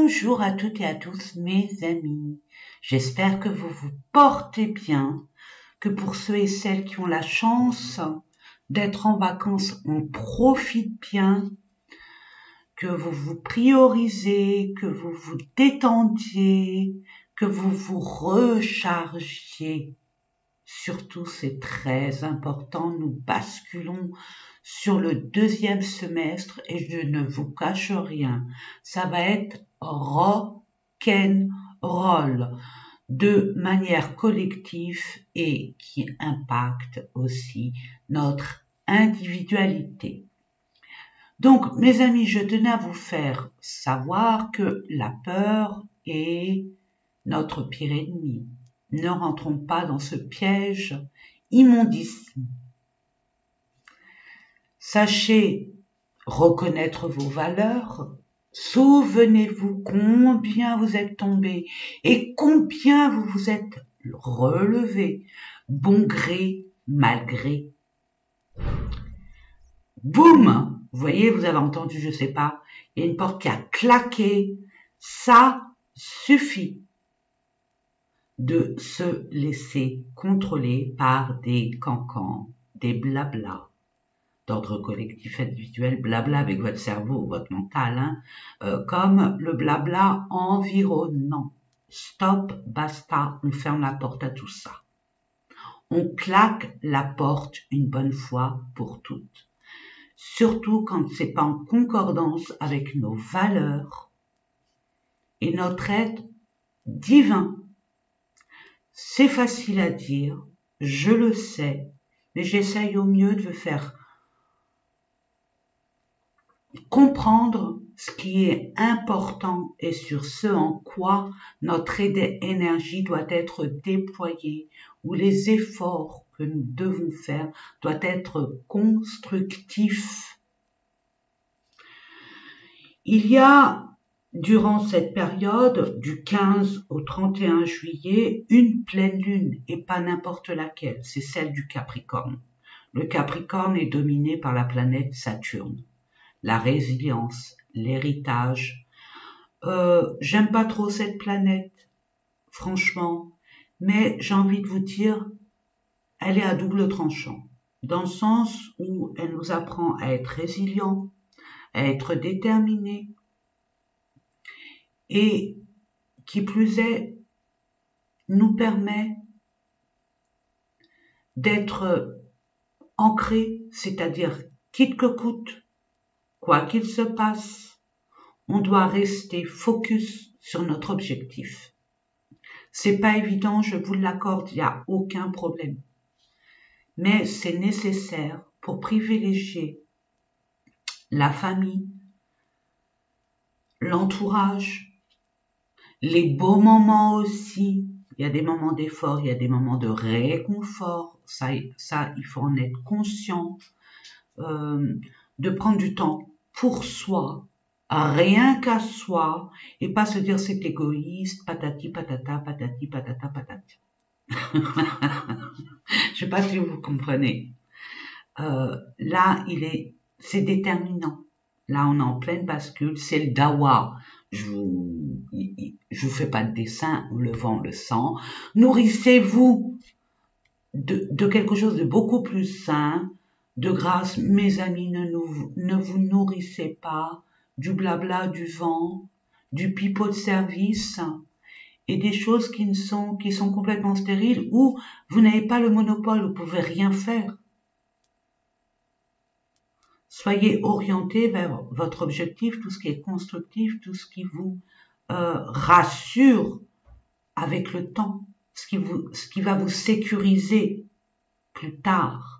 Bonjour à toutes et à tous mes amis, j'espère que vous vous portez bien, que pour ceux et celles qui ont la chance d'être en vacances, on profite bien, que vous vous priorisez, que vous vous détendiez, que vous vous rechargiez. Surtout, c'est très important, nous basculons sur le deuxième semestre et je ne vous cache rien, ça va être rock'n'roll de manière collective et qui impacte aussi notre individualité. Donc, mes amis, je tenais à vous faire savoir que la peur est notre pire ennemi. Ne rentrons pas dans ce piège immondissime. Sachez reconnaître vos valeurs. Souvenez-vous combien vous êtes tombé et combien vous vous êtes relevé, bon gré, mal gré. Boum! Vous voyez, vous avez entendu, je sais pas, il y a une porte qui a claqué. Ça suffit de se laisser contrôler par des cancans, des blablas d'ordre collectif individuel, blabla avec votre cerveau, votre mental, comme le blabla environnant. Stop, basta, on ferme la porte à tout ça. On claque la porte une bonne fois pour toutes. Surtout quand c'est pas en concordance avec nos valeurs et notre être divin. C'est facile à dire, je le sais, mais j'essaye au mieux de faire comprendre ce qui est important et sur ce en quoi notre énergie doit être déployée, où les efforts que nous devons faire doivent être constructifs. Il y a durant cette période, du 15 au 31 juillet, une pleine lune, et pas n'importe laquelle, c'est celle du Capricorne. Le Capricorne est dominé par la planète Saturne. La résilience, l'héritage. J'aime pas trop cette planète, franchement, mais j'ai envie de vous dire, elle est à double tranchant, dans le sens où elle nous apprend à être résilients, à être déterminés, et qui plus est, nous permet d'être ancrés, c'est-à-dire quitte que coûte, quoi qu'il se passe, on doit rester focus sur notre objectif. C'est pas évident, je vous l'accorde, il n'y a aucun problème. Mais c'est nécessaire pour privilégier la famille, l'entourage, les beaux moments aussi. Il y a des moments d'effort, il y a des moments de réconfort. Ça, il faut en être conscient. De prendre du temps pour soi, rien qu'à soi, et pas se dire c'est égoïste, patati patata, patati patata patati. Je sais pas si vous comprenez. Là, c'est déterminant. Là, on est en pleine bascule, c'est le dawa. Je vous fais pas de dessin, le vent le sent. Nourrissez-vous de quelque chose de beaucoup plus sain. De grâce, mes amis, ne vous nourrissez pas du blabla du vent, du pipeau de service et des choses qui sont complètement stériles où vous n'avez pas le monopole, vous pouvez rien faire. Soyez orientés vers votre objectif, tout ce qui est constructif, tout ce qui vous rassure avec le temps, ce qui va vous sécuriser plus tard.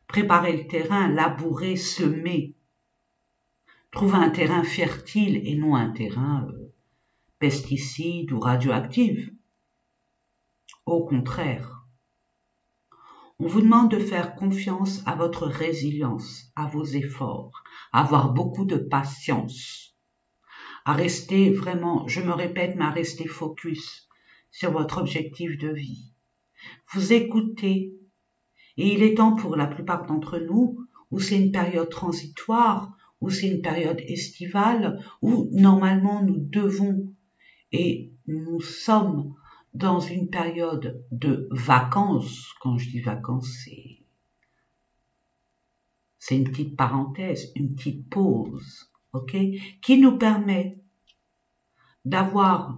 Préparer le terrain, labourer, semer. Trouver un terrain fertile et non un terrain pesticide ou radioactif. Au contraire. On vous demande de faire confiance à votre résilience, à vos efforts, à avoir beaucoup de patience, à rester vraiment, je me répète, mais à rester focus sur votre objectif de vie. Vous écoutez. Et il est temps pour la plupart d'entre nous, où c'est une période transitoire, ou c'est une période estivale où normalement nous devons et nous sommes dans une période de vacances. Quand je dis vacances, c'est une petite parenthèse, une petite pause, ok, qui nous permet d'avoir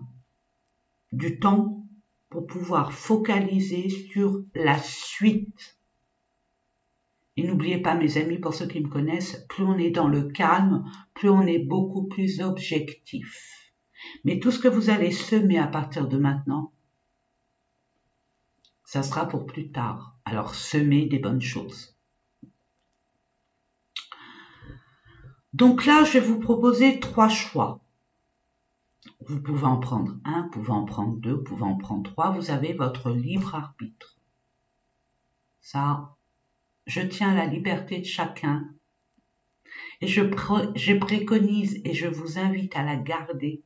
du temps pour pouvoir focaliser sur la suite. Et n'oubliez pas, mes amis, pour ceux qui me connaissent, plus on est dans le calme, plus on est beaucoup plus objectif. Mais tout ce que vous allez semer à partir de maintenant, ça sera pour plus tard. Alors, semez des bonnes choses. Donc là, je vais vous proposer 3 choix. Vous pouvez en prendre un, vous pouvez en prendre 2, vous pouvez en prendre 3. Vous avez votre libre arbitre. Ça, je tiens à la liberté de chacun. Et je préconise et je vous invite à la garder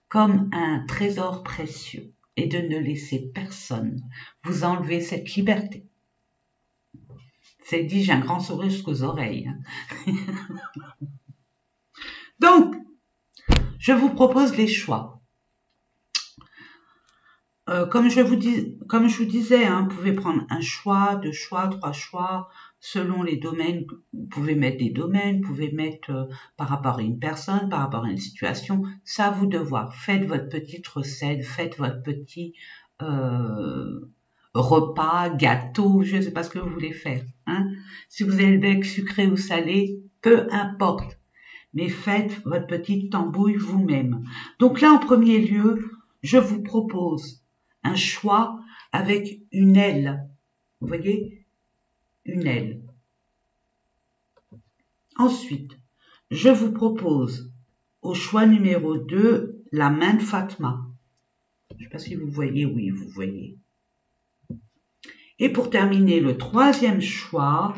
comme un trésor précieux et de ne laisser personne vous enlever cette liberté. C'est dit, j'ai un grand sourire jusqu'aux oreilles. Donc, je vous propose les choix. Comme je vous disais, hein, vous pouvez prendre un choix, 2 choix, 3 choix, selon les domaines. Vous pouvez mettre des domaines, vous pouvez mettre par rapport à une personne, par rapport à une situation. Ça, à vous de voir. Faites votre petite recette, faites votre petit repas, gâteau, je ne sais pas ce que vous voulez faire. Hein. Si vous avez le bec sucré ou salé, peu importe. Mais faites votre petite tambouille vous-même. Donc là, en premier lieu, je vous propose un choix avec une aile. Vous voyez? Une aile. Ensuite, je vous propose au choix numéro 2, la main de Fatma. Je ne sais pas si vous voyez, oui, vous voyez. Et pour terminer, le 3e choix,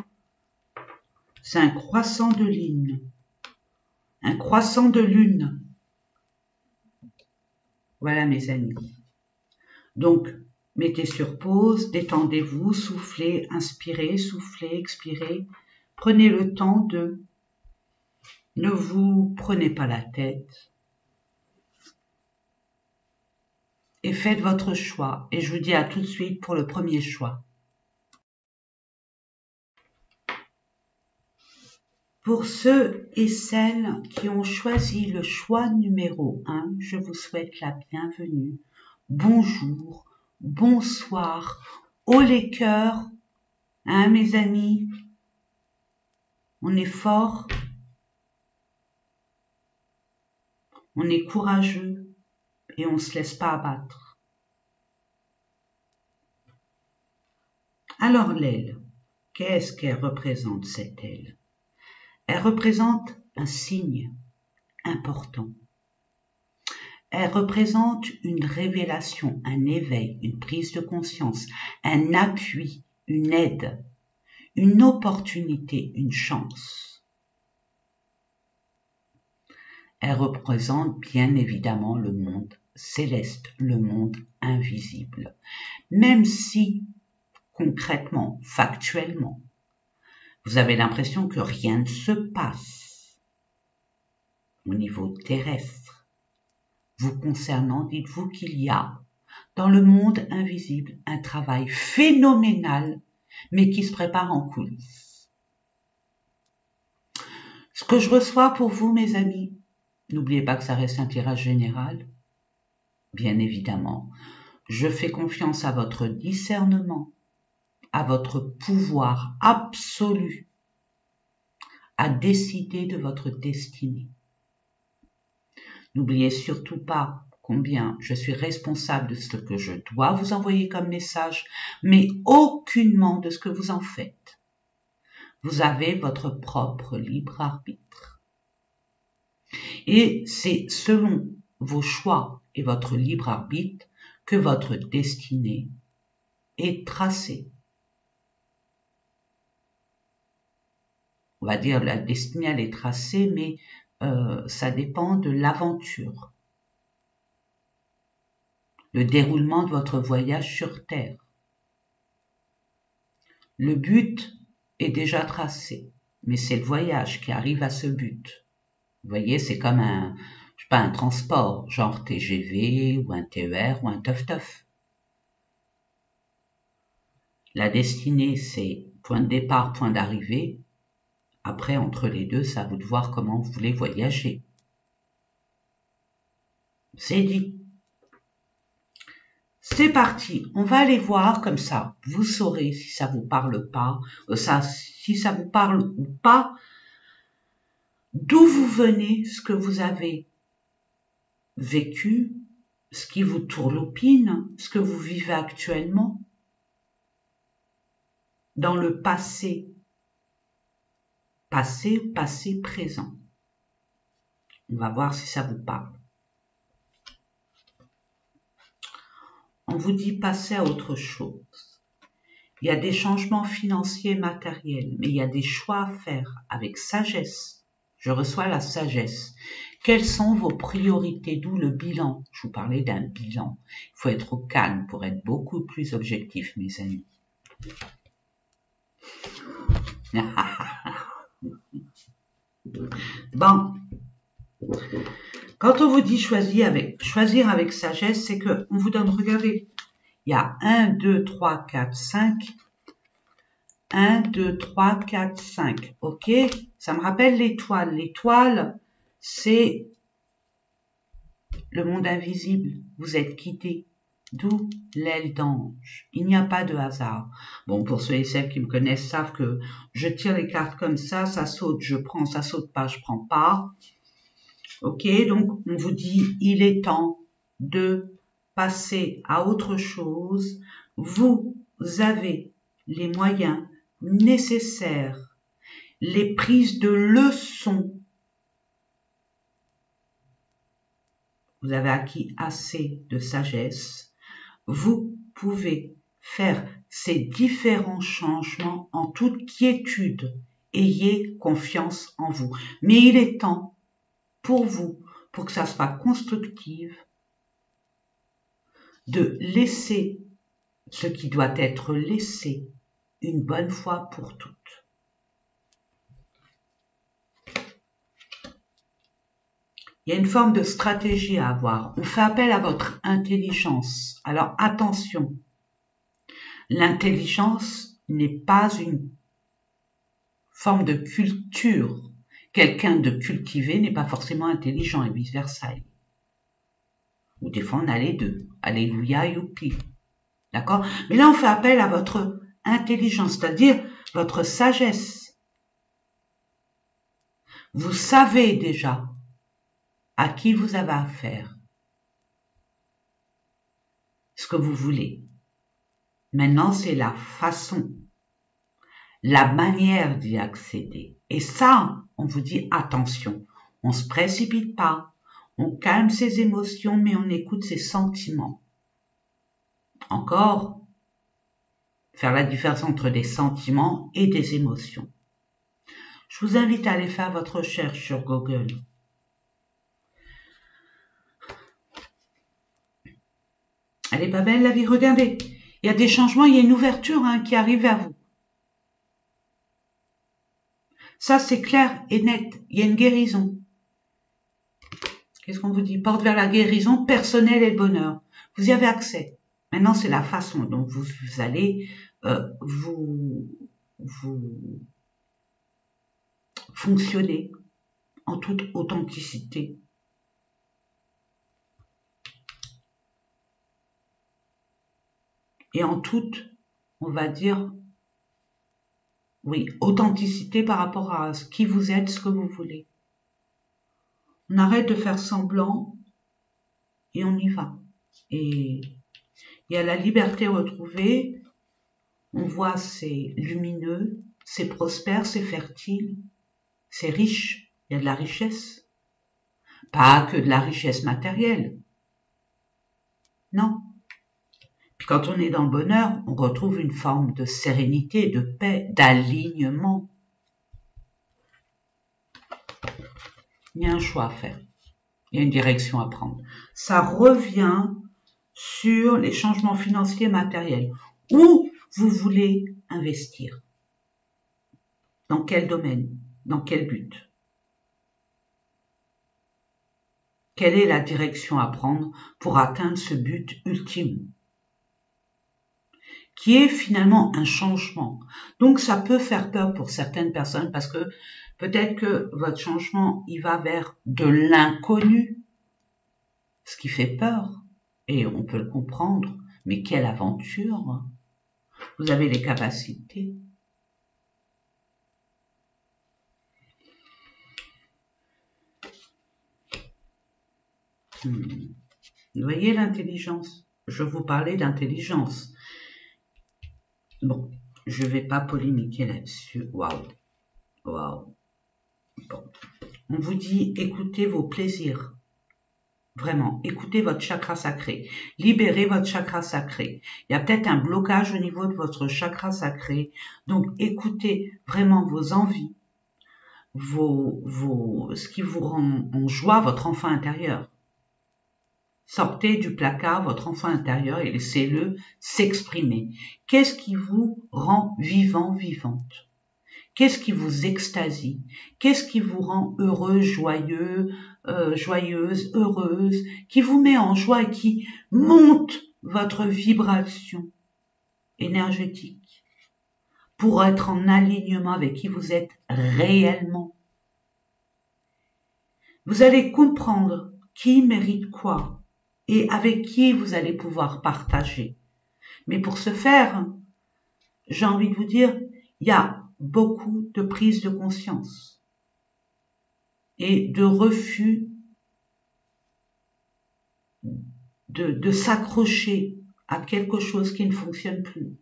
c'est un croissant de lune. Un croissant de lune. Voilà, mes amis. Donc, mettez sur pause, détendez-vous, soufflez, inspirez, soufflez, expirez. Prenez le temps de... Ne vous prenez pas la tête. Et faites votre choix. Et je vous dis à tout de suite pour le premier choix. Pour ceux et celles qui ont choisi le choix numéro 1, je vous souhaite la bienvenue. Bonjour, bonsoir, haut les cœurs, hein mes amis, on est fort, on est courageux et on ne se laisse pas abattre. Alors l'aile, qu'est-ce qu'elle représente cette aile? Elle représente un signe important. Elle représente une révélation, un éveil, une prise de conscience, un appui, une aide, une opportunité, une chance. Elle représente bien évidemment le monde céleste, le monde invisible. Même si, concrètement, factuellement, vous avez l'impression que rien ne se passe au niveau terrestre. Vous concernant, dites-vous qu'il y a dans le monde invisible un travail phénoménal, mais qui se prépare en coulisses. Ce que je reçois pour vous, mes amis, n'oubliez pas que ça reste un tirage général, bien évidemment. Je fais confiance à votre discernement, à votre pouvoir absolu à décider de votre destinée. N'oubliez surtout pas combien je suis responsable de ce que je dois vous envoyer comme message, mais aucunement de ce que vous en faites. Vous avez votre propre libre arbitre. Et c'est selon vos choix et votre libre arbitre que votre destinée est tracée. On va dire la destinée, elle est tracée, mais ça dépend de l'aventure. Le déroulement de votre voyage sur Terre. Le but est déjà tracé. mais c'est le voyage qui arrive à ce but. Vous voyez, c'est comme un, je sais pas, un transport, genre TGV ou un TER ou un teuf-teuf. La destinée, c'est point de départ, point d'arrivée. Après, entre les deux, c'est à vous de voir comment vous voulez voyager. C'est dit. C'est parti. On va aller voir comme ça. Vous saurez si ça vous parle pas, si ça vous parle ou pas, d'où vous venez, ce que vous avez vécu, ce qui vous tourlopine, ce que vous vivez actuellement, dans le passé, passé présent. On va voir si ça vous parle. On vous dit passer à autre chose. Il y a des changements financiers et matériels, mais il y a des choix à faire avec sagesse. Je reçois la sagesse. Quelles sont vos priorités? D'où le bilan. Je vous parlais d'un bilan. Il faut être au calme pour être beaucoup plus objectif, mes amis. Bon. Quand on vous dit choisir avec sagesse, c'est que on vous donne, regardez, il y a 1, 2, 3, 4, 5. 1, 2, 3, 4, 5. Ok? Ça me rappelle l'étoile. L'étoile, c'est le monde invisible. Vous êtes quitté. D'où l'aile d'ange. Il n'y a pas de hasard. Bon, pour ceux et celles qui me connaissent savent que je tire les cartes comme ça saute, je prends, ça saute pas, je prends pas. Ok, donc on vous dit, il est temps de passer à autre chose. Vous avez les moyens nécessaires, les prises de leçons. Vous avez acquis assez de sagesse. Vous pouvez faire ces différents changements en toute quiétude. Ayez confiance en vous. Mais il est temps pour vous, pour que ça soit constructif, de laisser ce qui doit être laissé une bonne fois pour toutes. Il y a une forme de stratégie à avoir. On fait appel à votre intelligence. Alors attention, l'intelligence n'est pas une forme de culture. Quelqu'un de cultivé n'est pas forcément intelligent et vice-versa. Ou des fois on a les deux. Alléluia, youpi. D'accord? Mais là on fait appel à votre intelligence, c'est-à-dire votre sagesse. Vous savez déjà à qui vous avez affaire, ce que vous voulez. Maintenant, c'est la façon, la manière d'y accéder. Et ça, on vous dit attention, on se précipite pas, on calme ses émotions, mais on écoute ses sentiments. Encore, faire la différence entre des sentiments et des émotions. Je vous invite à aller faire votre recherche sur Google. Elle est pas belle la vie, regardez. Il y a des changements, il y a une ouverture qui arrive à vous. Ça, c'est clair et net. Il y a une guérison. Qu'est-ce qu'on vous dit? Porte vers la guérison personnelle et le bonheur. Vous y avez accès. Maintenant, c'est la façon dont vous allez vous fonctionner en toute authenticité. Et en toute, on va dire, oui, authenticité par rapport à ce qui vous êtes, ce que vous voulez. On arrête de faire semblant et on y va. Et il y a la liberté retrouvée. On voit c'est lumineux, c'est prospère, c'est fertile, c'est riche. Il y a de la richesse. Pas que de la richesse matérielle. Non. Puis quand on est dans le bonheur, on retrouve une forme de sérénité, de paix, d'alignement. Il y a un choix à faire. Il y a une direction à prendre. Ça revient sur les changements financiers et matériels. Où vous voulez investir. Dans quel domaine? Dans quel but? Quelle est la direction à prendre pour atteindre ce but ultime? Qui est finalement un changement. Donc ça peut faire peur pour certaines personnes parce que peut-être que votre changement, il va vers de l'inconnu, ce qui fait peur, et on peut le comprendre, mais quelle aventure! Vous avez les capacités. Vous voyez l'intelligence? Je vous parlais d'intelligence. Bon, je vais pas polémiquer là-dessus. Waouh, waouh. Bon, on vous dit écoutez vos plaisirs. Vraiment, écoutez votre chakra sacré. Libérez votre chakra sacré. Il y a peut-être un blocage au niveau de votre chakra sacré. Donc, écoutez vraiment vos envies, ce qui vous rend en joie, votre enfant intérieur. Sortez du placard votre enfant intérieur et laissez-le s'exprimer. Qu'est-ce qui vous rend vivant, vivante? Qu'est-ce qui vous extasie? Qu'est-ce qui vous rend heureux, joyeux, joyeuse, heureuse, qui vous met en joie et qui monte votre vibration énergétique pour être en alignement avec qui vous êtes réellement? Vous allez comprendre qui mérite quoi et avec qui vous allez pouvoir partager. Mais pour ce faire, j'ai envie de vous dire, il y a beaucoup de prise de conscience et de refus de s'accrocher à quelque chose qui ne fonctionne plus.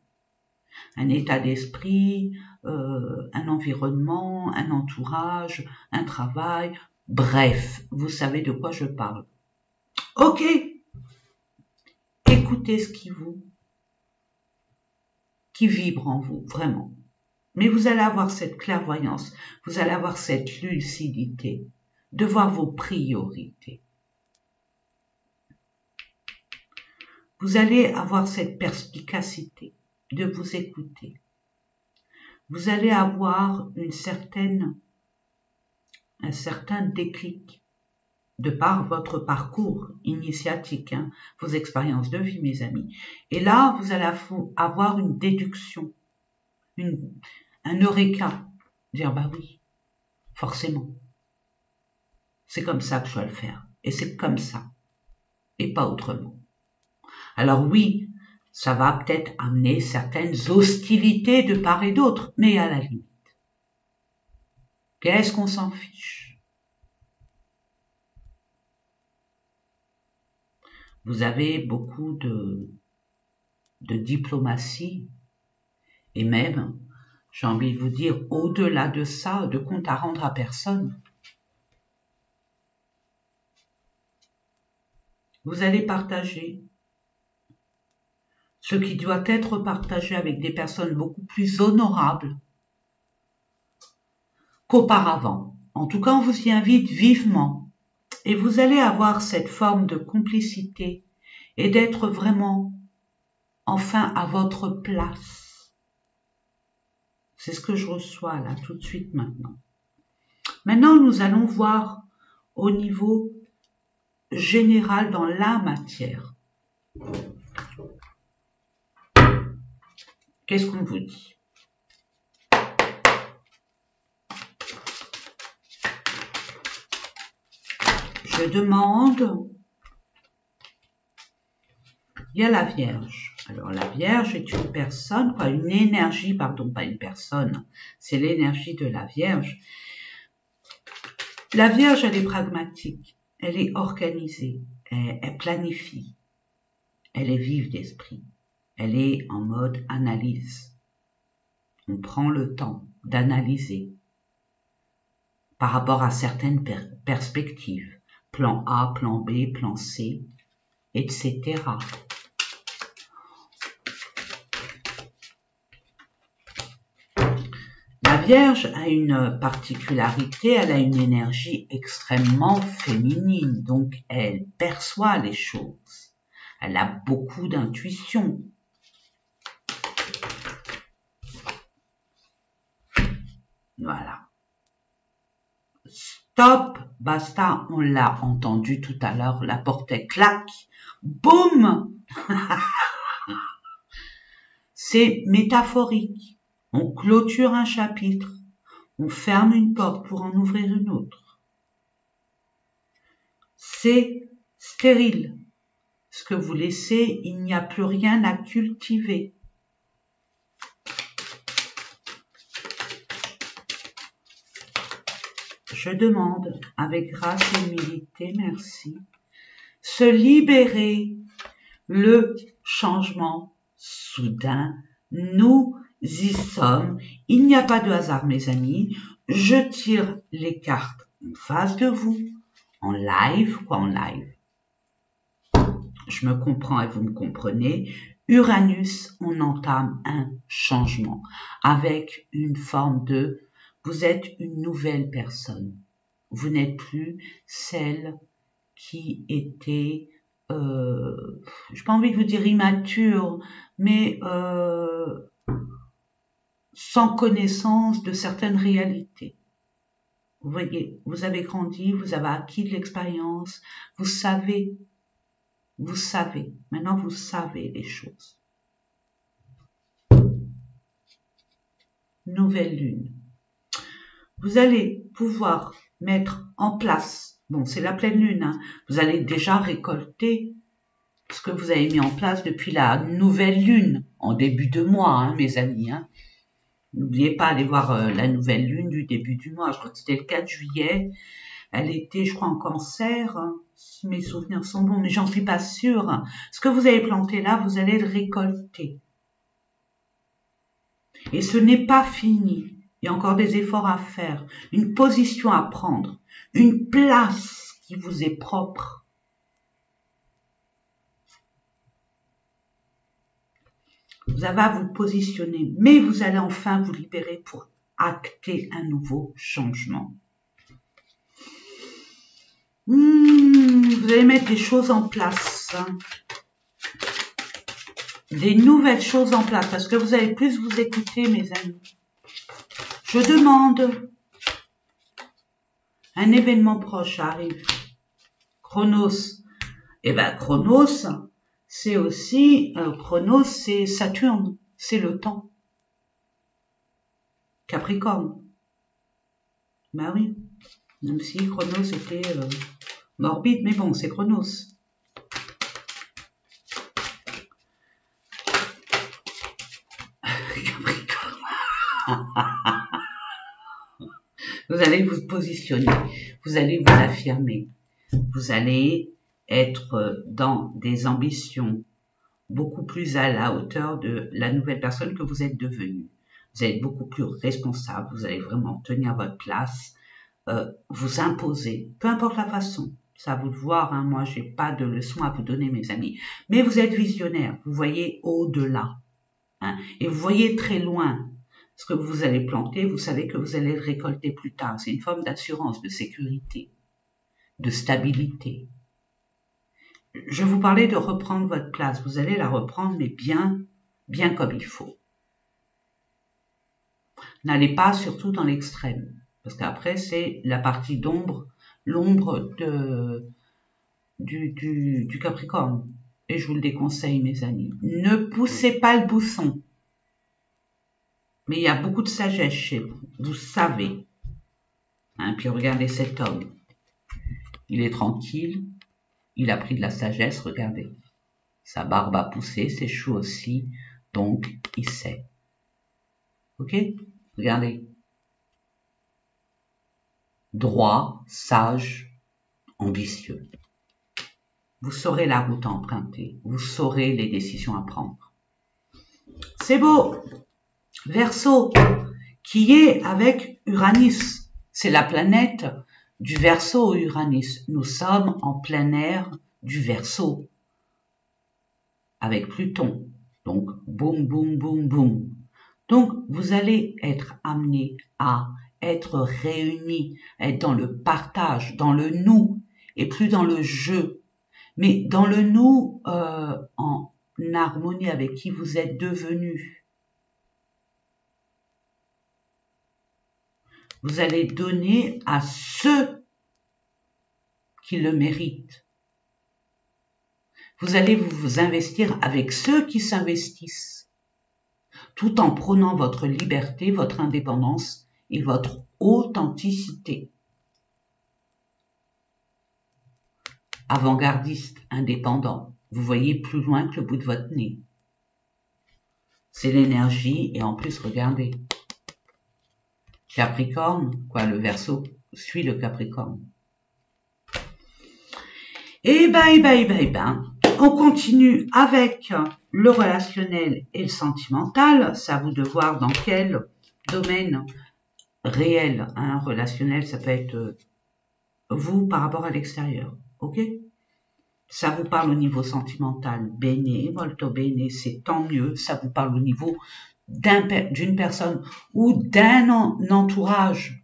Un état d'esprit, un environnement, un entourage, un travail, bref, vous savez de quoi je parle. Ok, écoutez ce qui vibre en vous, vraiment. Mais vous allez avoir cette clairvoyance, vous allez avoir cette lucidité de voir vos priorités. Vous allez avoir cette perspicacité de vous écouter. Vous allez avoir un certain déclic de par votre parcours initiatique, vos expériences de vie, mes amis. Et là, vous allez avoir une déduction, un eureka, dire bah oui, forcément. C'est comme ça que je dois le faire. Et c'est comme ça. Et pas autrement. Alors oui, ça va peut-être amener certaines hostilités de part et d'autre, mais à la limite. Qu'est-ce qu'on s'en fiche? Vous avez beaucoup de diplomatie et même, j'ai envie de vous dire, au-delà de ça, de compte à rendre à personne. Vous allez partager ce qui doit être partagé avec des personnes beaucoup plus honorables qu'auparavant. En tout cas, on vous y invite vivement. Et vous allez avoir cette forme de complicité et d'être vraiment, enfin, à votre place. C'est ce que je reçois là, tout de suite maintenant. Maintenant, nous allons voir au niveau général dans la matière. Qu'est-ce qu'on vous dit? Je demande, il y a la Vierge. Alors la Vierge est une personne, une énergie, pardon, pas une personne, c'est l'énergie de la Vierge. La Vierge, elle est pragmatique, elle est organisée, elle planifie, elle est vive d'esprit, elle est en mode analyse. On prend le temps d'analyser par rapport à certaines perspectives, plan A, plan B, plan C, etc. La Vierge a une particularité, elle a une énergie extrêmement féminine, donc elle perçoit les choses, elle a beaucoup d'intuition. Voilà. Stop, basta, on l'a entendu tout à l'heure, la porte est claque, boum. C'est métaphorique. On clôture un chapitre, on ferme une porte pour en ouvrir une autre. C'est stérile. Ce que vous laissez, il n'y a plus rien à cultiver. Je demande, avec grâce et humilité, merci, se libérer, le changement soudain, nous y sommes, il n'y a pas de hasard mes amis, je tire les cartes en face de vous, en live, je me comprends et vous me comprenez, Uranus, on entame un changement avec une forme de vous êtes une nouvelle personne. Vous n'êtes plus celle qui était, j'ai pas envie de vous dire immature, mais sans connaissance de certaines réalités. Vous voyez, vous avez grandi, vous avez acquis de l'expérience, vous savez, maintenant vous savez les choses. Nouvelle lune. Vous allez pouvoir mettre en place, bon c'est la pleine lune, hein, vous allez déjà récolter ce que vous avez mis en place depuis la nouvelle lune, en début de mois, hein, mes amis. Hein. N'oubliez pas d'aller voir la nouvelle lune du début du mois, je crois que c'était le 4 juillet, elle était je crois en cancer, hein, si mes souvenirs sont bons, mais j'en suis pas sûre. Ce que vous avez planté là, vous allez le récolter. Et ce n'est pas fini. Il y a encore des efforts à faire, une position à prendre, une place qui vous est propre. Vous avez à vous positionner, mais vous allez enfin vous libérer pour acter un nouveau changement. Vous allez mettre des choses en place. Hein. Des nouvelles choses en place, parce que vous allez plus vous écouter, mes amis. Je demande, un événement proche arrive. Chronos. Eh ben, Chronos, c'est aussi, Chronos, c'est Saturne, c'est le temps. Capricorne. Ben oui, même si Chronos était morbide, mais bon, c'est Chronos. Capricorne. Vous allez vous positionner, vous allez vous affirmer, vous allez être dans des ambitions beaucoup plus à la hauteur de la nouvelle personne que vous êtes devenue. Vous allez être beaucoup plus responsable, vous allez vraiment tenir votre place, vous imposer, peu importe la façon. Ça à vous de voir, hein, moi j'ai pas de leçons à vous donner mes amis. Mais vous êtes visionnaire, vous voyez au-delà. Hein, et vous voyez très loin. Ce que vous allez planter, vous savez que vous allez le récolter plus tard. C'est une forme d'assurance, de sécurité, de stabilité. Je vous parlais de reprendre votre place. Vous allez la reprendre, mais bien comme il faut. N'allez pas surtout dans l'extrême, parce qu'après c'est la partie d'ombre, l'ombre du Capricorne. Et je vous le déconseille, mes amis. Ne poussez pas le bousson. Mais il y a beaucoup de sagesse chez vous. Vous savez. Hein, puis regardez cet homme. Il est tranquille. Il a pris de la sagesse. Regardez. Sa barbe a poussé. Ses cheveux aussi. Donc, il sait. Ok? Regardez. Droit, sage, ambitieux. Vous saurez la route à emprunter. Vous saurez les décisions à prendre. C'est beau. Verseau, qui est avec Uranus. C'est la planète du Verseau, Uranus. Nous sommes en plein air du Verseau, avec Pluton. Donc, boum, boum, boum, boum. Donc, vous allez être amené à être réunis, être dans le partage, dans le nous, et plus dans le je, mais dans le nous en harmonie avec qui vous êtes devenus. Vous allez donner à ceux qui le méritent. Vous allez vous investir avec ceux qui s'investissent, tout en prônant votre liberté, votre indépendance et votre authenticité. Avant-gardiste, indépendant, vous voyez plus loin que le bout de votre nez. C'est l'énergie et en plus, regardez. Capricorne, quoi, le Verseau suit le Capricorne. Eh ben, on continue avec le relationnel et le sentimental. C'est à vous de voir dans quel domaine réel, relationnel, ça peut être vous par rapport à l'extérieur, ok? Ça vous parle au niveau sentimental, bene, molto bene, c'est tant mieux. Ça vous parle au niveau d'une personne ou d'un entourage,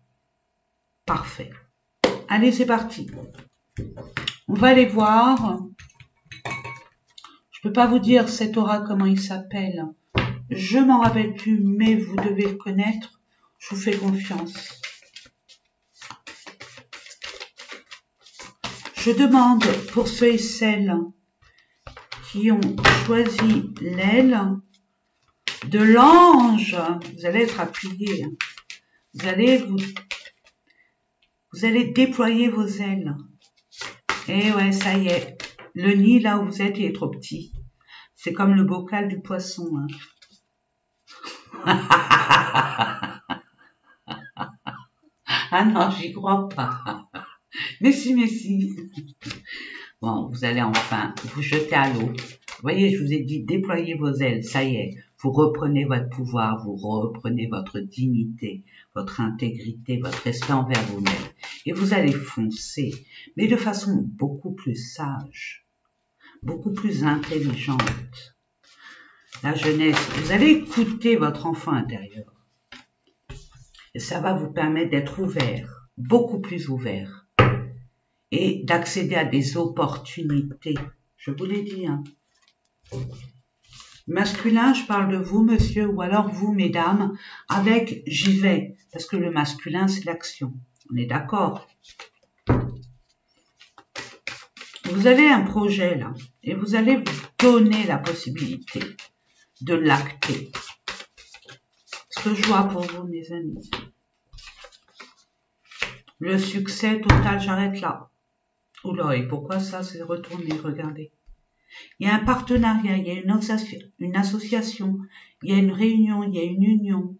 parfait. Allez, c'est parti. On va aller voir. Je peux pas vous dire cet aura comment il s'appelle. Je m'en rappelle plus, mais vous devez le connaître. Je vous fais confiance. Je demande pour ceux et celles qui ont choisi l'aile de l'ange. Vous allez être appuyé. Vous allez déployer vos ailes. Et ouais, ça y est. Le nid, là où vous êtes, il est trop petit. C'est comme le bocal du poisson. Ah non, j'y crois pas. Mais si. Bon, vous allez enfin vous jeter à l'eau. Vous voyez, je vous ai dit, déployez vos ailes. Ça y est. Vous reprenez votre pouvoir, vous reprenez votre dignité, votre intégrité, votre respect envers vous-même. Et vous allez foncer, mais de façon beaucoup plus sage, beaucoup plus intelligente. La jeunesse, vous allez écouter votre enfant intérieur. Et ça va vous permettre d'être ouvert, beaucoup plus ouvert, et d'accéder à des opportunités. Je vous l'ai dit, hein. Masculin, je parle de vous, monsieur, ou alors vous, mesdames, avec j'y vais, parce que le masculin, c'est l'action. On est d'accord? Vous avez un projet, là, et vous allez vous donner la possibilité de l'acter. Ce que je vois pour vous, mes amis. Le succès total, j'arrête là. Oula, et pourquoi ça s'est retourné? Regardez. Il y a un partenariat, il y a une association, il y a une réunion, il y a une union,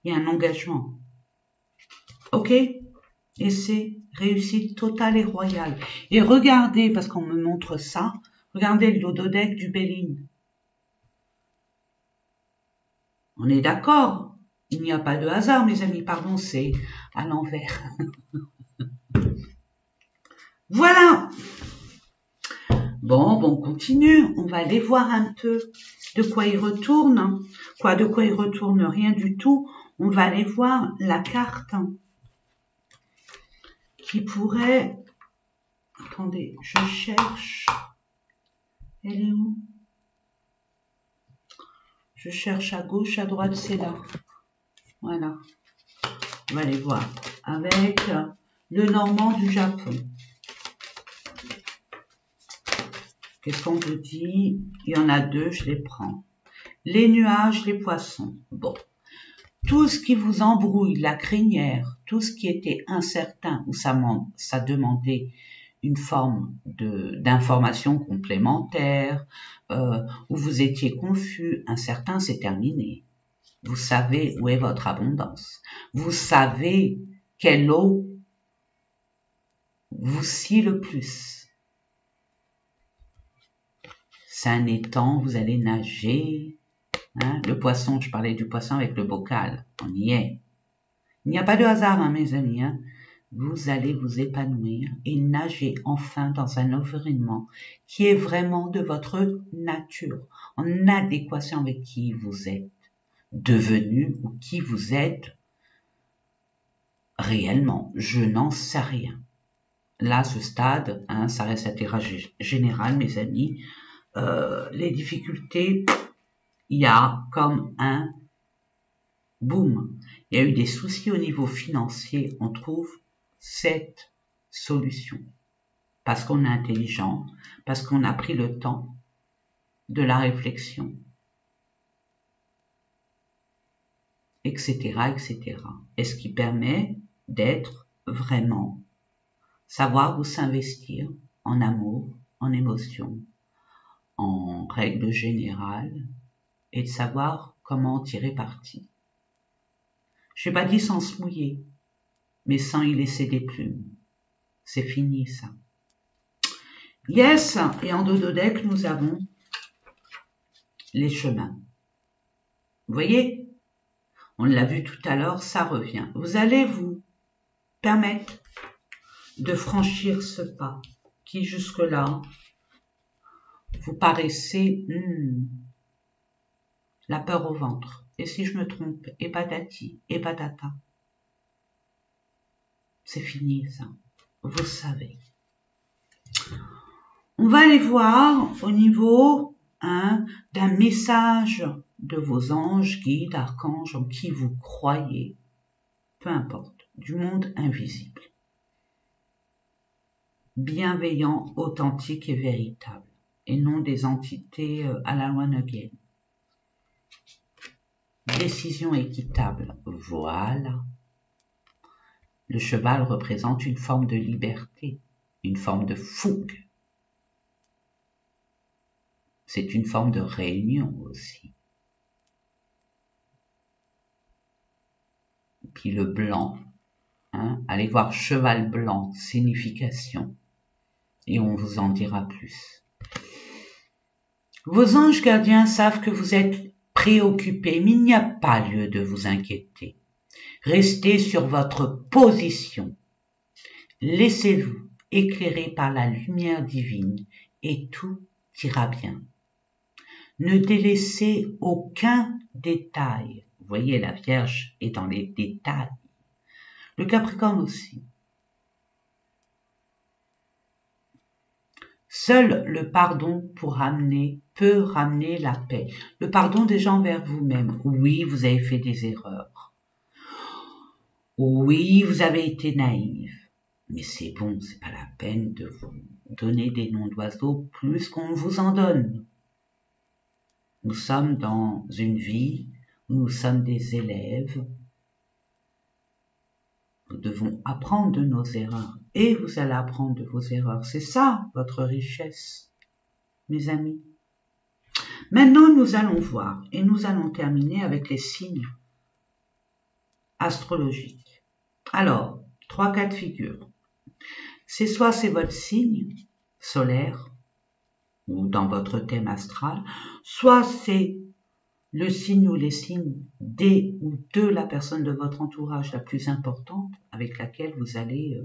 il y a un engagement. Ok? Et c'est réussite totale et royale. Et regardez, parce qu'on me montre ça, regardez le dododeck du Béline. On est d'accord? Il n'y a pas de hasard, mes amis, pardon, c'est à l'envers. Voilà! Bon, on continue. On va aller voir un peu de quoi il retourne. De quoi il retourne? Rien du tout. On va aller voir la carte qui pourrait... Attendez, je cherche. Elle est où? Je cherche à gauche, à droite, c'est là. Voilà. On va aller voir avec le Normand du Japon. Qu'est-ce qu'on vous dit? Il y en a deux, je les prends. Les nuages, les poissons. Bon. Tout ce qui vous embrouille, la crinière, tout ce qui était incertain, où ça demandait une forme d'information complémentaire, où vous étiez confus, incertain, c'est terminé. Vous savez où est votre abondance. Vous savez quelle eau vous scie le plus. C'est un étang, vous allez nager. Hein, le poisson, je parlais du poisson avec le bocal. On y est. Il n'y a pas de hasard, hein, mes amis. Hein. Vous allez vous épanouir et nager enfin dans un environnement qui est vraiment de votre nature, en adéquation avec qui vous êtes devenu ou qui vous êtes réellement. Je n'en sais rien. Là, ce stade, hein, ça reste un tirage général, mes amis. Les difficultés, il y a comme un boom. il y a eu des soucis au niveau financier, on trouve cette solution. Parce qu'on est intelligent, parce qu'on a pris le temps de la réflexion, etc., etc. Et ce qui permet d'être vraiment, savoir où s'investir en amour, en émotion, en règle générale, et de savoir comment en tirer parti. Je n'ai pas dit sans se mouiller, mais sans y laisser des plumes. C'est fini, ça. Yes, et en dododeck, nous avons les chemins. Vous voyez, on l'a vu tout à l'heure, ça revient. Vous allez vous permettre de franchir ce pas qui jusque-là vous paraissait la peur au ventre. Et si je me trompe, et patati, et patata. C'est fini, ça. Vous savez. On va aller voir au niveau d'un message de vos anges, guides, archanges, en qui vous croyez, peu importe, du monde invisible. Bienveillant, authentique et véritable, et non des entités à la loi Nugget. Décision équitable, voilà. Le cheval représente une forme de liberté, une forme de fougue. C'est une forme de réunion aussi. Puis le blanc, allez voir cheval blanc, signification, et on vous en dira plus. Vos anges gardiens savent que vous êtes préoccupés, mais il n'y a pas lieu de vous inquiéter. Restez sur votre position. Laissez-vous éclairer par la lumière divine et tout ira bien. Ne délaissez aucun détail. Vous voyez, la Vierge est dans les détails. Le Capricorne aussi. Seul le pardon peut ramener la paix. Le pardon des gens envers vous-même. Oui, vous avez fait des erreurs. Oui, vous avez été naïf. Mais c'est bon, c'est pas la peine de vous donner des noms d'oiseaux plus qu'on vous en donne. Nous sommes dans une vie où nous sommes des élèves. Nous devons apprendre de nos erreurs. Et vous allez apprendre de vos erreurs. C'est ça, votre richesse, mes amis. Maintenant, nous allons voir et nous allons terminer avec les signes astrologiques. Alors, 3 cas de figure. C'est soit c'est votre signe solaire ou dans votre thème astral, soit c'est le signe ou les signes des ou de la personne de votre entourage la plus importante avec laquelle vous allez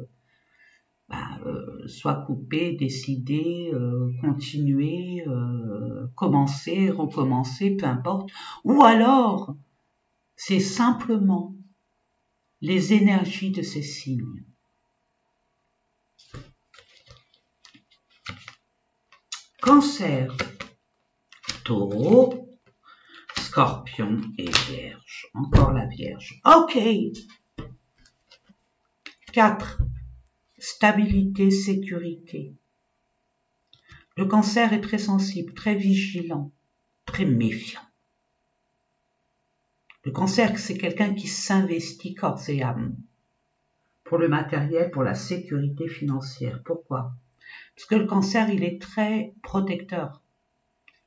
soit couper, décider, continuer, commencer, recommencer, peu importe. Ou alors, c'est simplement les énergies de ces signes. Cancer, Taureau, Scorpion et Vierge. Encore la Vierge. Ok. 4. Stabilité, sécurité. Le Cancer est très sensible, très vigilant, très méfiant. Le Cancer, c'est quelqu'un qui s'investit corps et âme pour le matériel, pour la sécurité financière. Pourquoi? Parce que le Cancer, il est très protecteur.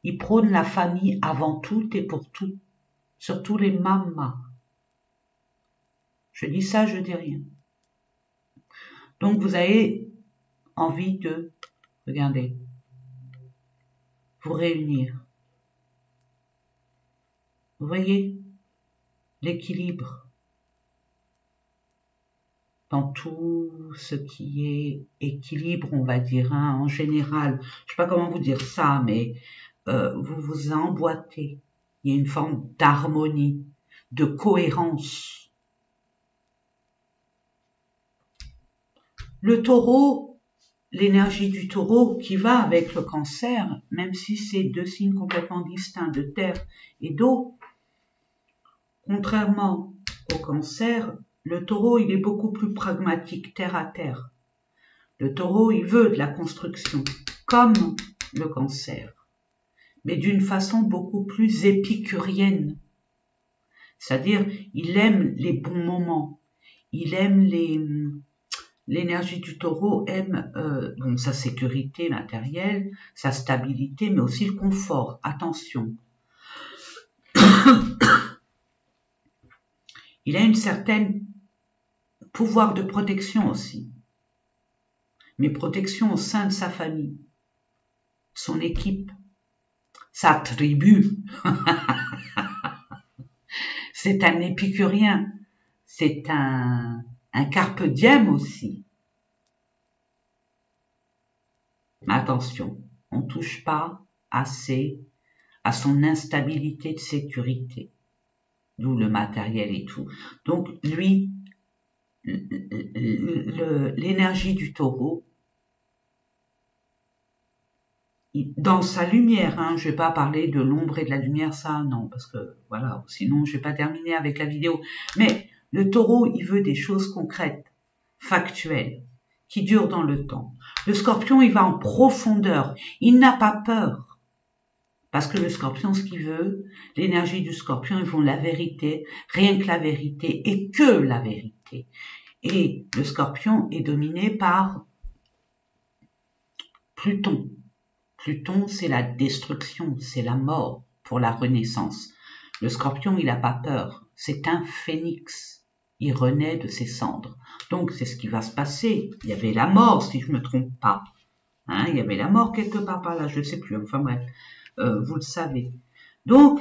Il prône la famille avant tout et pour tout. Surtout les mamas. Je dis ça, je dis rien. Donc vous avez envie de, regardez, vous réunir. Vous voyez l'équilibre dans tout ce qui est équilibre, on va dire, en général. Je ne sais pas comment vous dire ça, mais vous vous emboîtez. Il y a une forme d'harmonie, de cohérence. Le Taureau, l'énergie du Taureau qui va avec le Cancer, même si c'est 2 signes complètement distincts de terre et d'eau, Contrairement au cancer, le taureau, il est beaucoup plus pragmatique, terre à terre. Le taureau, il veut de la construction, comme le cancer, mais d'une façon beaucoup plus épicurienne. C'est-à-dire, il aime les bons moments, il aime l'énergie du taureau aime bon, sa sécurité matérielle, sa stabilité, mais aussi le confort. Attention. Il a une certaine pouvoir de protection aussi, mais protection au sein de sa famille, son équipe, sa tribu. C'est un épicurien, c'est un carpe diem aussi. Mais attention, on ne touche pas assez à son instabilité de sécurité, d'où le matériel et tout. Donc lui, l'énergie du taureau, dans sa lumière, hein, je vais pas parler de l'ombre et de la lumière, ça non, parce que voilà, sinon je vais pas terminer avec la vidéo. Mais le taureau, il veut des choses concrètes, factuelles, qui durent dans le temps. Le scorpion, il va en profondeur, il n'a pas peur. Parce que le scorpion, ce qu'il veut, l'énergie du scorpion, ils vont la vérité, rien que la vérité et que la vérité. Et le scorpion est dominé par Pluton. Pluton, c'est la destruction, c'est la mort pour la renaissance. Le scorpion, il n'a pas peur. C'est un phénix. Il renaît de ses cendres. Donc, c'est ce qui va se passer. Il y avait la mort, si je ne me trompe pas. Hein, il y avait la mort quelque part par là, je ne sais plus. Enfin bref, vous le savez. Donc,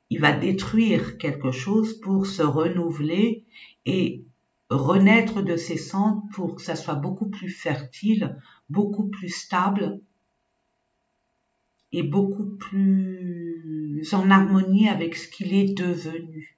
il va détruire quelque chose pour se renouveler et renaître de ses cendres pour que ça soit beaucoup plus fertile, beaucoup plus stable et beaucoup plus en harmonie avec ce qu'il est devenu.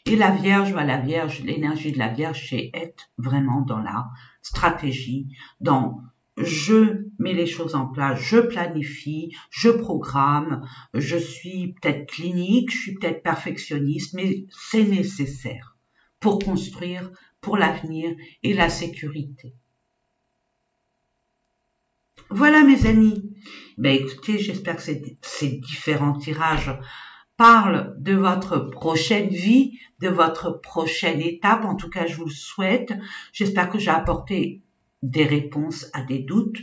Et la Vierge, la Vierge, l'énergie de la Vierge, c'est être vraiment dans la stratégie, dans je mets les choses en place, je planifie, je programme, je suis peut-être clinique, je suis peut-être perfectionniste, mais c'est nécessaire pour construire, pour l'avenir et la sécurité. Voilà mes amis. Ben écoutez, j'espère que ces différents tirages parlent de votre prochaine vie, de votre prochaine étape. En tout cas, je vous le souhaite. J'espère que j'ai apporté des réponses à des doutes,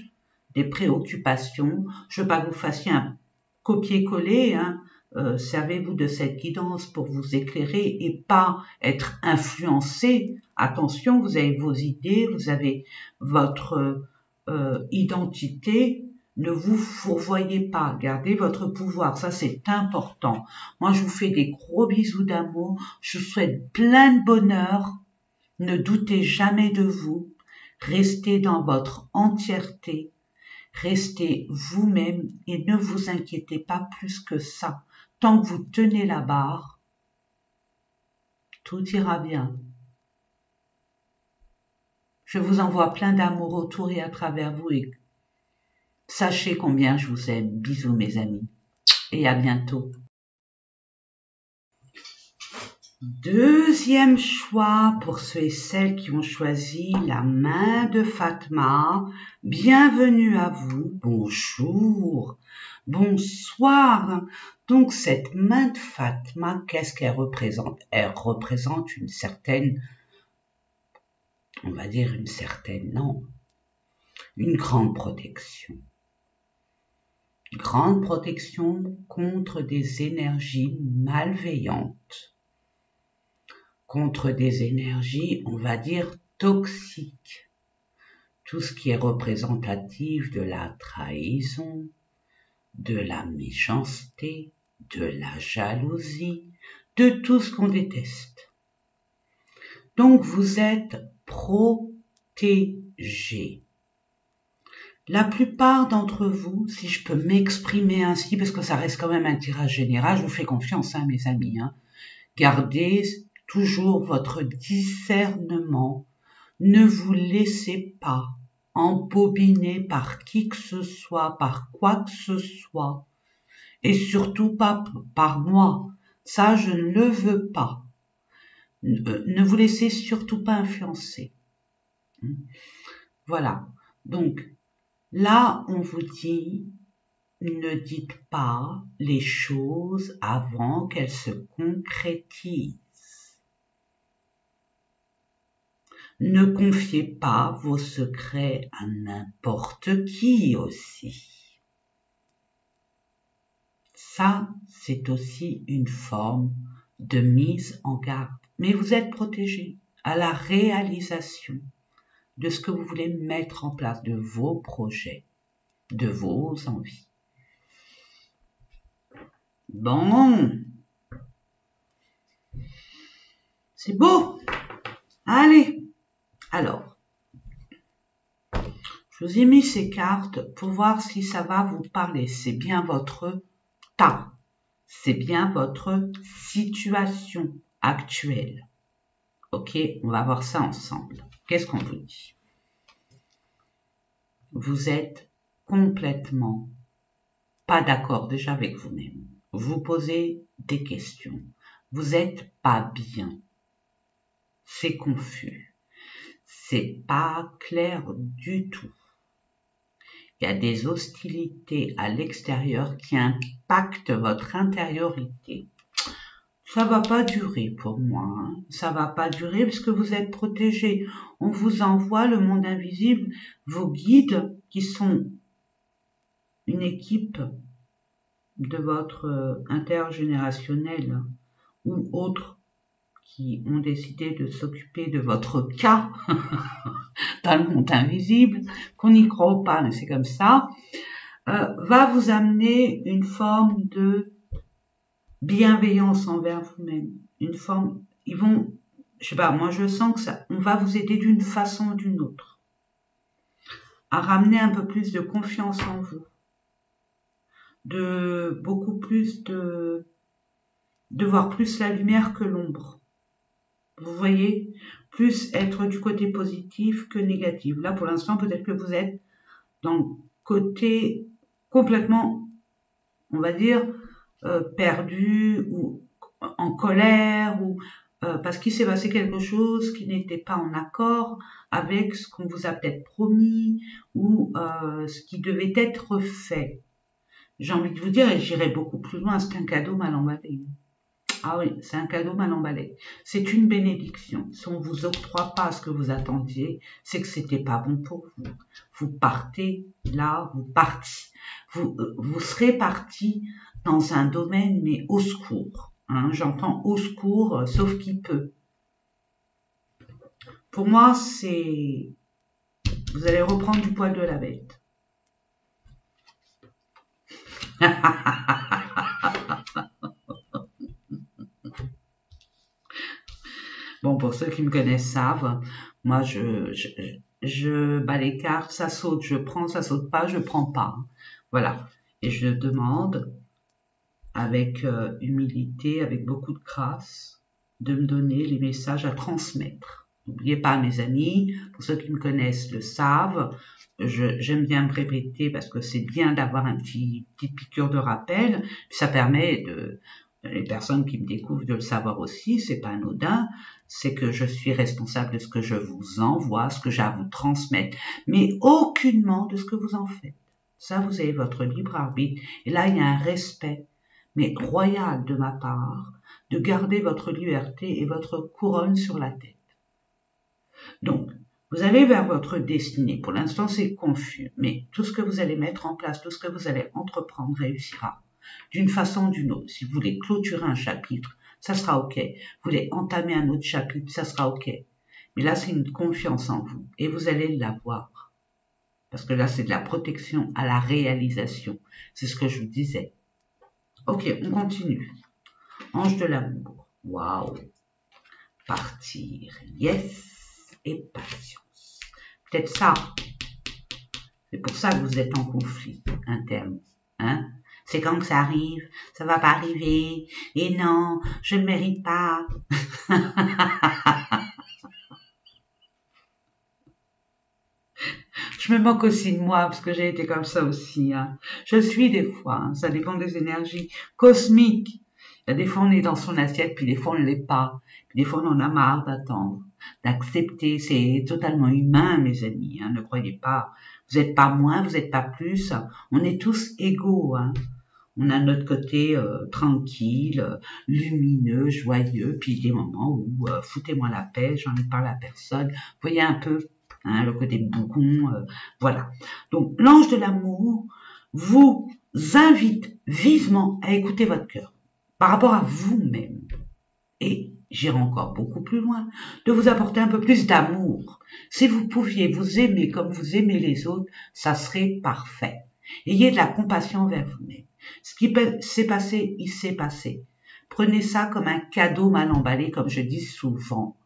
des préoccupations. Je veux pas que vous fassiez un copier-coller, hein. Servez-vous de cette guidance pour vous éclairer et pas être influencé. Attention, vous avez vos idées, vous avez votre identité. Ne vous fourvoyez pas, gardez votre pouvoir, ça c'est important. Moi je vous fais des gros bisous d'amour, je vous souhaite plein de bonheur, ne doutez jamais de vous, restez dans votre entièreté, restez vous-même et ne vous inquiétez pas plus que ça. Tant que vous tenez la barre, tout ira bien. Je vous envoie plein d'amour autour et à travers vous et sachez combien je vous aime. Bisous mes amis et à bientôt. Deuxième choix pour ceux et celles qui ont choisi la main de Fatma. Bienvenue à vous. Bonjour. Bonsoir. Donc cette main de Fatma, qu'est-ce qu'elle représente? Elle représente une certaine, on va dire une certaine, non, une grande protection. Grande protection contre des énergies malveillantes, contre des énergies, on va dire, toxiques. Tout ce qui est représentatif de la trahison, de la méchanceté, de la jalousie, de tout ce qu'on déteste. Donc vous êtes protégés. La plupart d'entre vous, si je peux m'exprimer ainsi, parce que ça reste quand même un tirage général, je vous fais confiance, hein, mes amis, hein, gardez toujours votre discernement. Ne vous laissez pas embobiner par qui que ce soit, par quoi que ce soit, et surtout pas par moi. Ça, je ne le veux pas. Ne vous laissez surtout pas influencer. Voilà. Donc, là, on vous dit, ne dites pas les choses avant qu'elles se concrétisent. Ne confiez pas vos secrets à n'importe qui aussi. Ça, c'est aussi une forme de mise en garde. Mais vous êtes protégé à la réalisation de ce que vous voulez mettre en place, de vos projets, de vos envies. Bon, c'est beau. Allez, alors, je vous ai mis ces cartes pour voir si ça va vous parler. C'est bien votre tas, c'est bien votre situation actuelle. Ok, on va voir ça ensemble. Qu'est-ce qu'on vous dit? Vous êtes complètement pas d'accord déjà avec vous-même. Vous posez des questions. Vous n'êtes pas bien. C'est confus. C'est pas clair du tout. Il y a des hostilités à l'extérieur qui impactent votre intériorité. Ça va pas durer pour moi. Hein. Ça va pas durer parce que vous êtes protégé. On vous envoie le monde invisible, vos guides qui sont une équipe de votre intergénérationnel ou autres qui ont décidé de s'occuper de votre cas dans le monde invisible, qu'on n'y croit pas, mais c'est comme ça, va vous amener une forme de bienveillance envers vous-même. Une forme, ils vont, je sais pas, moi je sens que ça, on va vous aider d'une façon ou d'une autre à ramener un peu plus de confiance en vous, de beaucoup plus de voir plus la lumière que l'ombre. Vous voyez, plus être du côté positif que négatif. Là, pour l'instant, peut-être que vous êtes dans le côté complètement, on va dire, perdu ou en colère ou parce qu'il s'est passé quelque chose qui n'était pas en accord avec ce qu'on vous a peut-être promis ou ce qui devait être fait. J'ai envie de vous dire, et j'irai beaucoup plus loin, c'est un cadeau mal emballé. Ah oui, c'est un cadeau mal emballé. C'est une bénédiction. Si on vous octroie pas ce que vous attendiez, c'est que c'était pas bon pour vous. Vous partez là, vous serez parti dans un domaine, mais au secours. Hein, j'entends au secours, sauf qui peut. Pour moi, c'est, vous allez reprendre du poil de la bête. Bon, pour ceux qui me connaissent savent, moi, je bats les cartes, ça saute, je prends, ça saute pas, je prends pas. Voilà. Et je demande, avec humilité, avec beaucoup de grâce, de me donner les messages à transmettre. N'oubliez pas, mes amis, pour ceux qui me connaissent le savent, j'aime bien me répéter parce que c'est bien d'avoir un petite piqûre de rappel, puis ça permet les personnes qui me découvrent de le savoir aussi, c'est pas anodin, c'est que je suis responsable de ce que je vous envoie, ce que j'ai à vous transmettre, mais aucunement de ce que vous en faites. Ça, vous avez votre libre arbitre, et là, il y a un respect, mais royal de ma part, de garder votre liberté et votre couronne sur la tête. Donc, vous allez vers votre destinée. Pour l'instant, c'est confus, mais tout ce que vous allez mettre en place, tout ce que vous allez entreprendre réussira. D'une façon ou d'une autre. Si vous voulez clôturer un chapitre, ça sera OK. Vous voulez entamer un autre chapitre, ça sera OK. Mais là, c'est une confiance en vous. Et vous allez l'avoir. Parce que là, c'est de la protection à la réalisation. C'est ce que je vous disais. OK, on continue. Ange de l'amour. Waouh. Partir. Yes. Et patience. Peut-être ça. C'est pour ça que vous êtes en conflit interne. Hein? C'est quand que ça arrive, ça va pas arriver, et non, je ne mérite pas. Je me moque aussi de moi, parce que j'ai été comme ça aussi. Hein. Je suis des fois, hein, ça dépend des énergies cosmiques. Des fois, on est dans son assiette, puis des fois, on ne l'est pas. Puis des fois, on en a marre d'attendre, d'accepter. C'est totalement humain, mes amis. Hein, ne croyez pas. Vous n'êtes pas moins, vous n'êtes pas plus. On est tous égaux. Hein. On a notre côté tranquille, lumineux, joyeux, puis des moments où foutez-moi la paix, j'en ai parlé à personne. Vous voyez un peu hein, le côté bougon. Voilà. Donc, l'ange de l'amour vous invite vivement à écouter votre cœur par rapport à vous-même. Et j'irai encore beaucoup plus loin, de vous apporter un peu plus d'amour. Si vous pouviez vous aimer comme vous aimez les autres, ça serait parfait. Ayez de la compassion envers vous-même. Ce qui s'est passé, il s'est passé. Prenez ça comme un cadeau mal emballé, comme je dis souvent.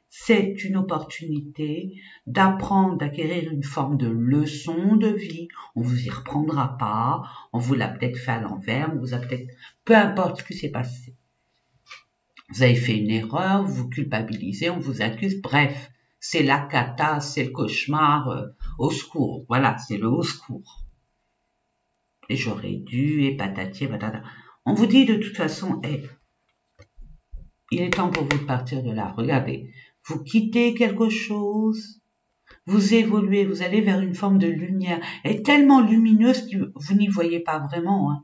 C'est une opportunité d'apprendre, d'acquérir une forme de leçon de vie. On vous y reprendra pas, on vous l'a peut-être fait à l'envers, on vous a peut-être, peu importe ce qui s'est passé. Vous avez fait une erreur, vous vous culpabilisez, on vous accuse, bref, c'est la cata, c'est le cauchemar, au secours. Voilà, c'est le au secours. Et j'aurais dû, et patati, et patata. On vous dit de toute façon, il est temps pour vous de partir de là. Regardez, vous quittez quelque chose, vous évoluez, vous allez vers une forme de lumière. Elle est tellement lumineuse que vous n'y voyez pas vraiment. Hein.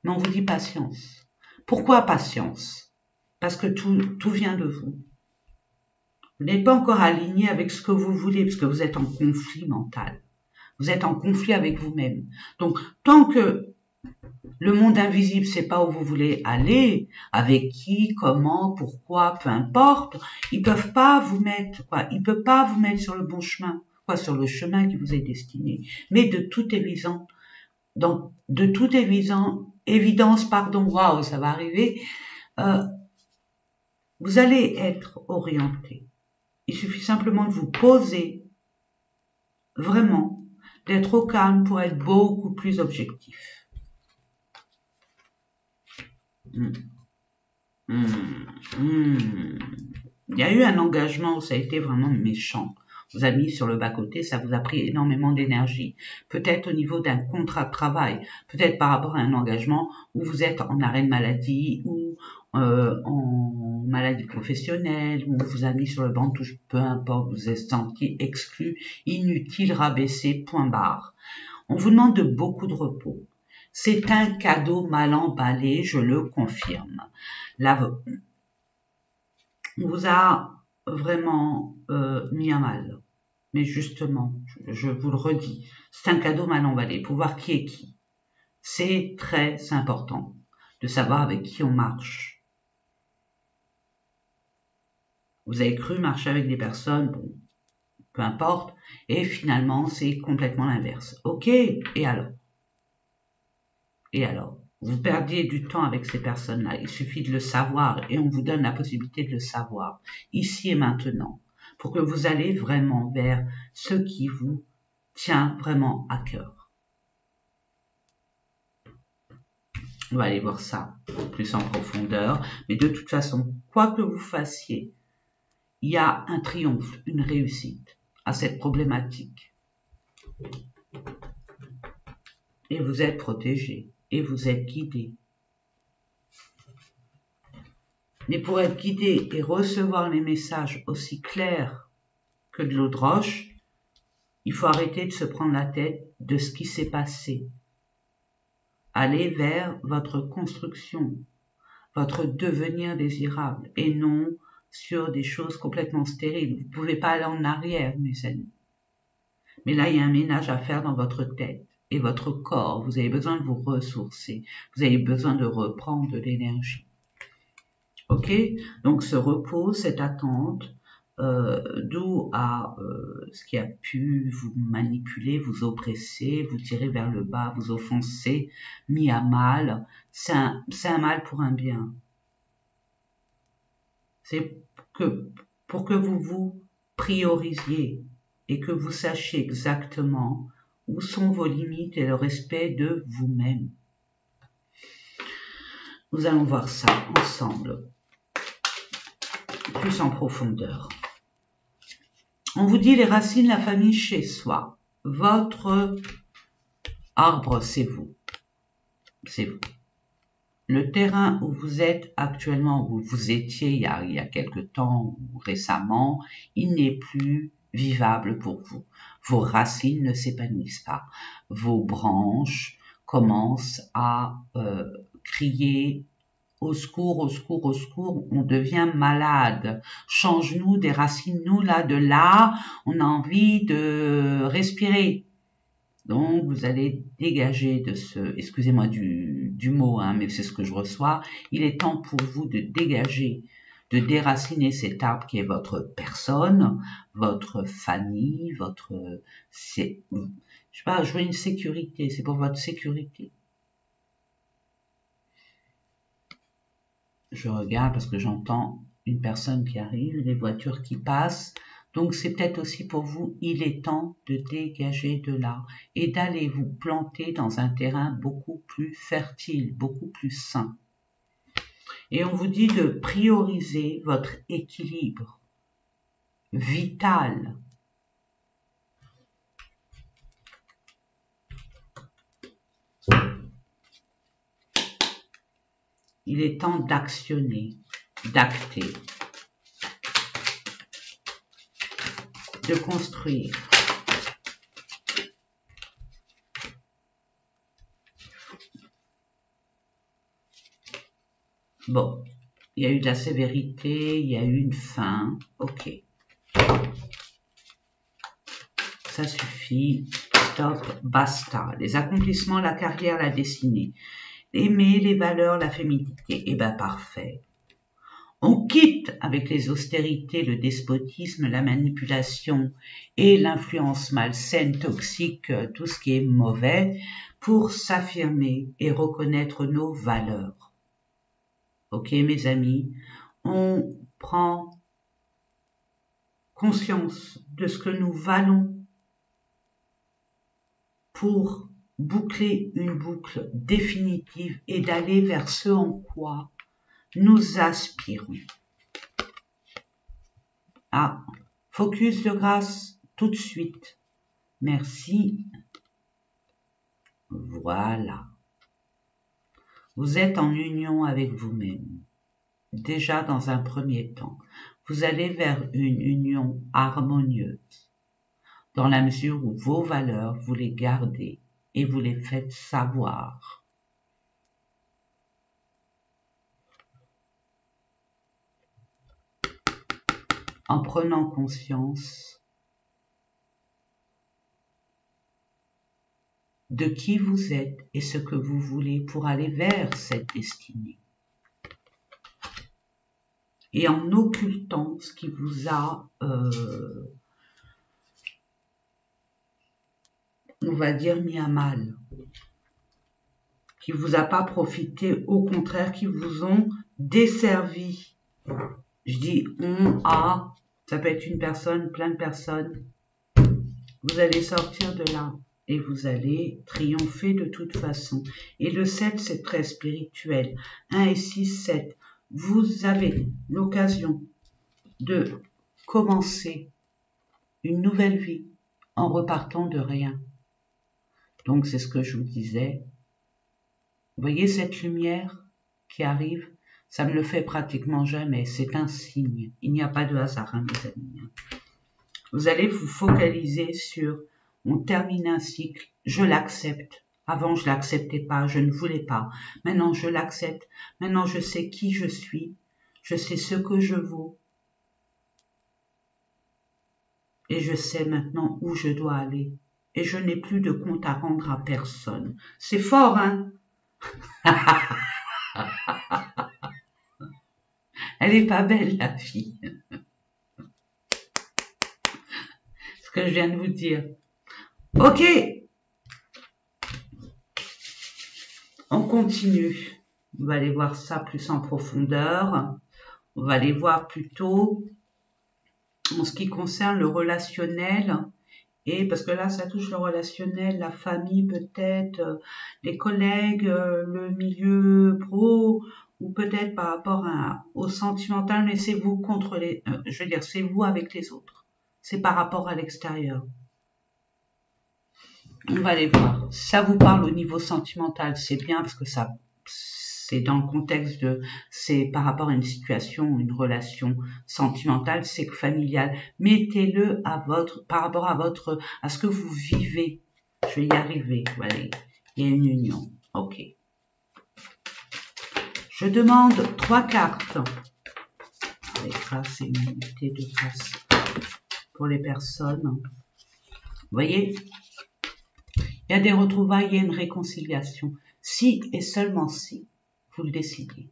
Mais on vous dit patience. Pourquoi patience? Parce que tout vient de vous. Vous n'êtes pas encore aligné avec ce que vous voulez, parce que vous êtes en conflit mental. Vous êtes en conflit avec vous-même. Donc, tant que le monde invisible ne sait pas où vous voulez aller, avec qui, comment, pourquoi, peu importe, ils peuvent pas vous mettre, ils peuvent pas vous mettre sur le bon chemin, sur le chemin qui vous est destiné. Mais de toute évidence, waouh, ça va arriver, vous allez être orienté. Il suffit simplement de vous poser, vraiment, d'être au calme pour être beaucoup plus objectif. Il y a eu un engagement où ça a été vraiment méchant. Vous avez mis sur le bas-côté, ça vous a pris énormément d'énergie. Peut-être au niveau d'un contrat de travail, peut-être par rapport à un engagement où vous êtes en arrêt de maladie ou en maladie professionnelle, où on vous a mis sur le banc de touche, peu importe, vous êtes senti exclu, inutile, rabaissé, point barre. On vous demande de beaucoup de repos. C'est un cadeau mal emballé, je le confirme. Là, on vous a vraiment mis à mal. Mais justement, je vous le redis, c'est un cadeau mal emballé pour voir qui est qui. C'est très important de savoir avec qui on marche. Vous avez cru marcher avec des personnes, bon, peu importe, et finalement c'est complètement l'inverse. Ok, et alors? Et alors? Vous perdiez du temps avec ces personnes-là, il suffit de le savoir et on vous donne la possibilité de le savoir, ici et maintenant, pour que vous allez vraiment vers ce qui vous tient vraiment à cœur. On va aller voir ça plus en profondeur, mais de toute façon, quoi que vous fassiez, il y a un triomphe, une réussite à cette problématique. Et vous êtes protégé, et vous êtes guidé. Mais pour être guidé et recevoir les messages aussi clairs que de l'eau de roche, il faut arrêter de se prendre la tête de ce qui s'est passé. Aller vers votre construction, votre devenir désirable, et non sur des choses complètement stériles. Vous ne pouvez pas aller en arrière, mes amis. Mais là, il y a un ménage à faire dans votre tête et votre corps. Vous avez besoin de vous ressourcer. Vous avez besoin de reprendre de l'énergie. Ok? Donc, ce repos, cette attente, d'où à ce qui a pu vous manipuler, vous oppresser, vous tirer vers le bas, vous offenser, mis à mal, c'est un mal pour un bien. C'est pour que vous vous priorisiez et que vous sachiez exactement où sont vos limites et le respect de vous-même. Nous allons voir ça ensemble, plus en profondeur. On vous dit les racines, la famille chez soi. Votre arbre, c'est vous. C'est vous. le terrain où vous êtes actuellement, où vous étiez il y a quelque temps ou récemment, il n'est plus vivable pour vous. Vos racines ne s'épanouissent pas. Vos branches commencent à crier au secours, au secours, au secours, on devient malade. Change-nous des racines, nous là, de là, on a envie de respirer. Donc, vous allez dégager de ce, excusez-moi du mot, hein, mais c'est ce que je reçois. Il est temps pour vous de dégager, de déraciner cet arbre qui est votre personne, votre famille, votre, c'est, je sais pas, je veux une sécurité, c'est pour votre sécurité. Je regarde parce que j'entends une personne qui arrive, des voitures qui passent. Donc c'est peut-être aussi pour vous, il est temps de dégager de là et d'aller vous planter dans un terrain beaucoup plus fertile, beaucoup plus sain. Et on vous dit de prioriser votre équilibre vital. Il est temps d'actionner, d'acter, de construire. Bon, il y a eu de la sévérité, il y a eu une fin, ok. Ça suffit, stop, basta. Les accomplissements, la carrière, la destinée. Aimer, les valeurs, la féminité, eh ben parfait. On quitte avec les austérités, le despotisme, la manipulation et l'influence malsaine, toxique, tout ce qui est mauvais, pour s'affirmer et reconnaître nos valeurs. Ok, mes amis, on prend conscience de ce que nous valons pour boucler une boucle définitive et d'aller vers ce en quoi nous aspirons. Ah, focus de grâce tout de suite. Merci. Voilà. Vous êtes en union avec vous-même. Déjà dans un premier temps. Vous allez vers une union harmonieuse. Dans la mesure où vos valeurs, vous les gardez et vous les faites savoir. En prenant conscience de qui vous êtes et ce que vous voulez pour aller vers cette destinée. Et en occultant ce qui vous a, on va dire, mis à mal, qui vous a pas profité, au contraire, qui vous ont desservi. Je dis on a, ça peut être une personne, plein de personnes. Vous allez sortir de là et vous allez triompher de toute façon. Et le 7, c'est très spirituel. 1 et 6, 7. Vous avez l'occasion de commencer une nouvelle vie en repartant de rien. Donc, c'est ce que je vous disais. Vous voyez cette lumière qui arrive? Ça me le fait pratiquement jamais. C'est un signe. Il n'y a pas de hasard, hein, mes amis. Vous allez vous focaliser sur on termine un cycle, je l'accepte. Avant, je l'acceptais pas, je ne voulais pas. Maintenant, je l'accepte. Maintenant, je sais qui je suis. Je sais ce que je vaux. Et je sais maintenant où je dois aller. Et je n'ai plus de compte à rendre à personne. C'est fort, hein? Elle est pas belle, la fille. Ce que je viens de vous dire. Ok. On continue. On va aller voir ça plus en profondeur. On va aller voir plutôt en ce qui concerne le relationnel. Et parce que là, ça touche le relationnel, la famille peut-être, les collègues, le milieu pro, ou peut-être par rapport au sentimental, mais c'est vous contre les... je veux dire, c'est vous avec les autres. C'est par rapport à l'extérieur. On va aller voir. Ça vous parle au niveau sentimental, c'est bien parce que ça c'est dans le contexte de, c'est par rapport à une situation, une relation sentimentale, c'est familial. Mettez-le à votre, par rapport à ce que vous vivez. Je vais y arriver, voilà. Il y a une union. Ok. Je demande 3 cartes. Avec grâce et unité de grâce pour les personnes. Vous voyez, il y a des retrouvailles, il y a une réconciliation. Si et seulement si vous le décidez.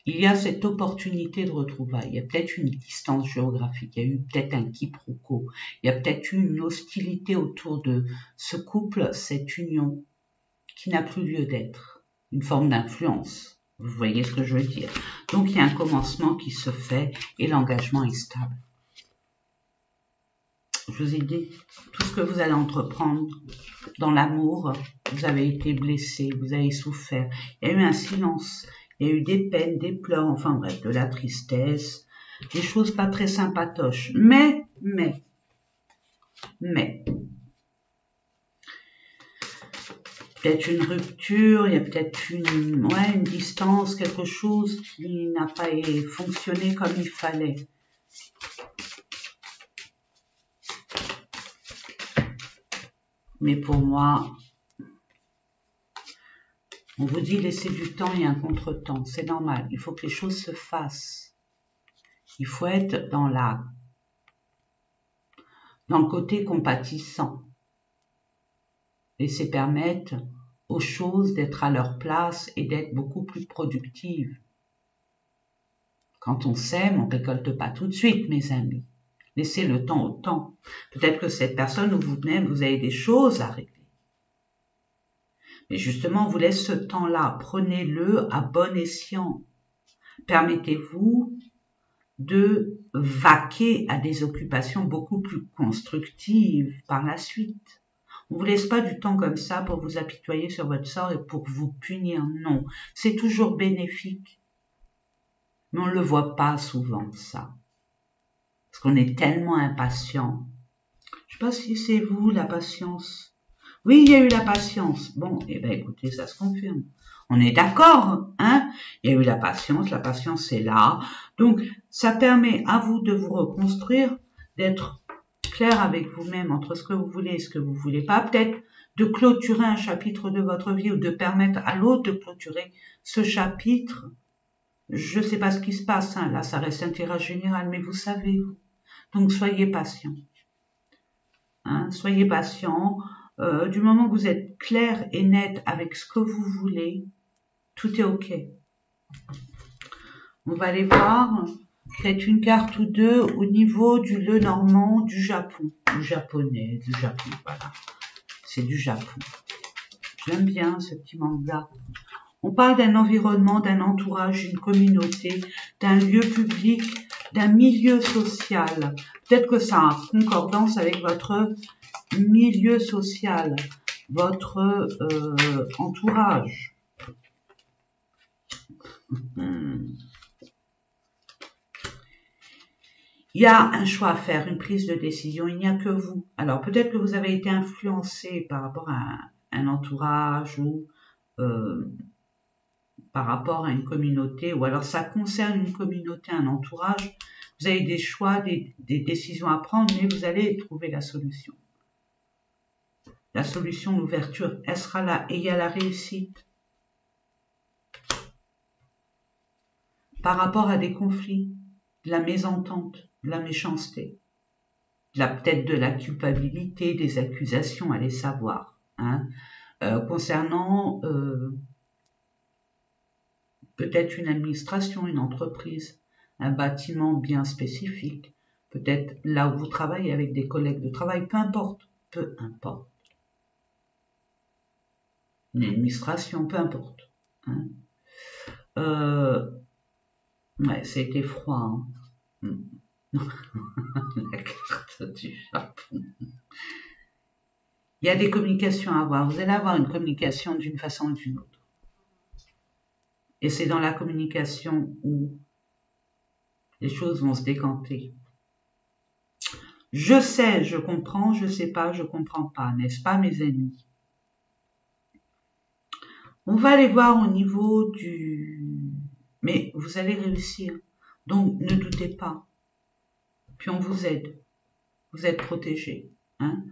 Il y a cette opportunité de retrouvailles. Il y a peut-être une distance géographique, il y a eu peut-être un quiproquo, il y a peut-être eu une hostilité autour de ce couple, cette union qui n'a plus lieu d'être, une forme d'influence. Vous voyez ce que je veux dire. Donc il y a un commencement qui se fait et l'engagement est stable. Je vous ai dit, tout ce que vous allez entreprendre dans l'amour, vous avez été blessé, vous avez souffert. Il y a eu un silence, il y a eu des peines, des pleurs, enfin bref, de la tristesse, des choses pas très sympatoches. Mais, peut-être une rupture, il y a peut-être une distance, quelque chose qui n'a pas fonctionné comme il fallait. Mais pour moi, on vous dit laissez du temps et un contretemps, c'est normal, il faut que les choses se fassent. Il faut être dans le côté compatissant. Laisser permettre aux choses d'être à leur place et d'être beaucoup plus productives. Quand on s'aime, on ne récolte pas tout de suite, mes amis. Laissez le temps au temps. Peut-être que cette personne ou vous-même, vous avez des choses à régler. Mais justement, on vous laisse ce temps-là. Prenez-le à bon escient. Permettez-vous de vaquer à des occupations beaucoup plus constructives par la suite. On ne vous laisse pas du temps comme ça pour vous apitoyer sur votre sort et pour vous punir. Non, c'est toujours bénéfique. Mais on ne le voit pas souvent, ça. Parce qu'on est tellement impatient. Je ne sais pas si c'est vous, la patience. Oui, il y a eu la patience. Bon, eh bien, écoutez, ça se confirme. On est d'accord, hein? Il y a eu la patience est là. Donc, ça permet à vous de vous reconstruire, d'être clair avec vous-même entre ce que vous voulez et ce que vous voulez pas. Peut-être de clôturer un chapitre de votre vie ou de permettre à l'autre de clôturer ce chapitre. Je ne sais pas ce qui se passe, hein. Là, ça reste un tirage général, mais vous savez, vous. Donc, soyez patient. Hein? Soyez patient. Du moment que vous êtes clair et net avec ce que vous voulez, tout est OK. On va aller voir peut-être une carte ou deux au niveau du Lenormand, du Japon, du japonais, du Japon, voilà. C'est du Japon. J'aime bien ce petit manga. On parle d'un environnement, d'un entourage, d'une communauté, d'un lieu public, d'un milieu social. Peut-être que ça a concordance avec votre milieu social, votre entourage. Il y a un choix à faire, une prise de décision, il n'y a que vous. Alors peut-être que vous avez été influencé par rapport à un entourage ou par rapport à une communauté, ou alors ça concerne une communauté, un entourage. Vous avez des choix, des décisions à prendre, mais vous allez trouver la solution. La solution, l'ouverture, elle sera là et il y a la réussite. Par rapport à des conflits, de la mésentente, de la méchanceté, peut-être de la culpabilité, des accusations, allez savoir. Hein. Concernant peut-être une administration, une entreprise, un bâtiment bien spécifique, peut-être là où vous travaillez avec des collègues de travail, peu importe. Une administration, peu importe. Hein. Ouais, ça a été froid. Hein. La carte du Japon. Il y a des communications à avoir. Vous allez avoir une communication d'une façon ou d'une autre. Et c'est dans la communication où les choses vont se décanter. Je sais, je comprends, je sais pas, je comprends pas, n'est-ce pas, mes amis? On va aller voir au niveau du... Mais vous allez réussir. Donc, ne doutez pas. Puis on vous aide. Vous êtes protégés. Hein.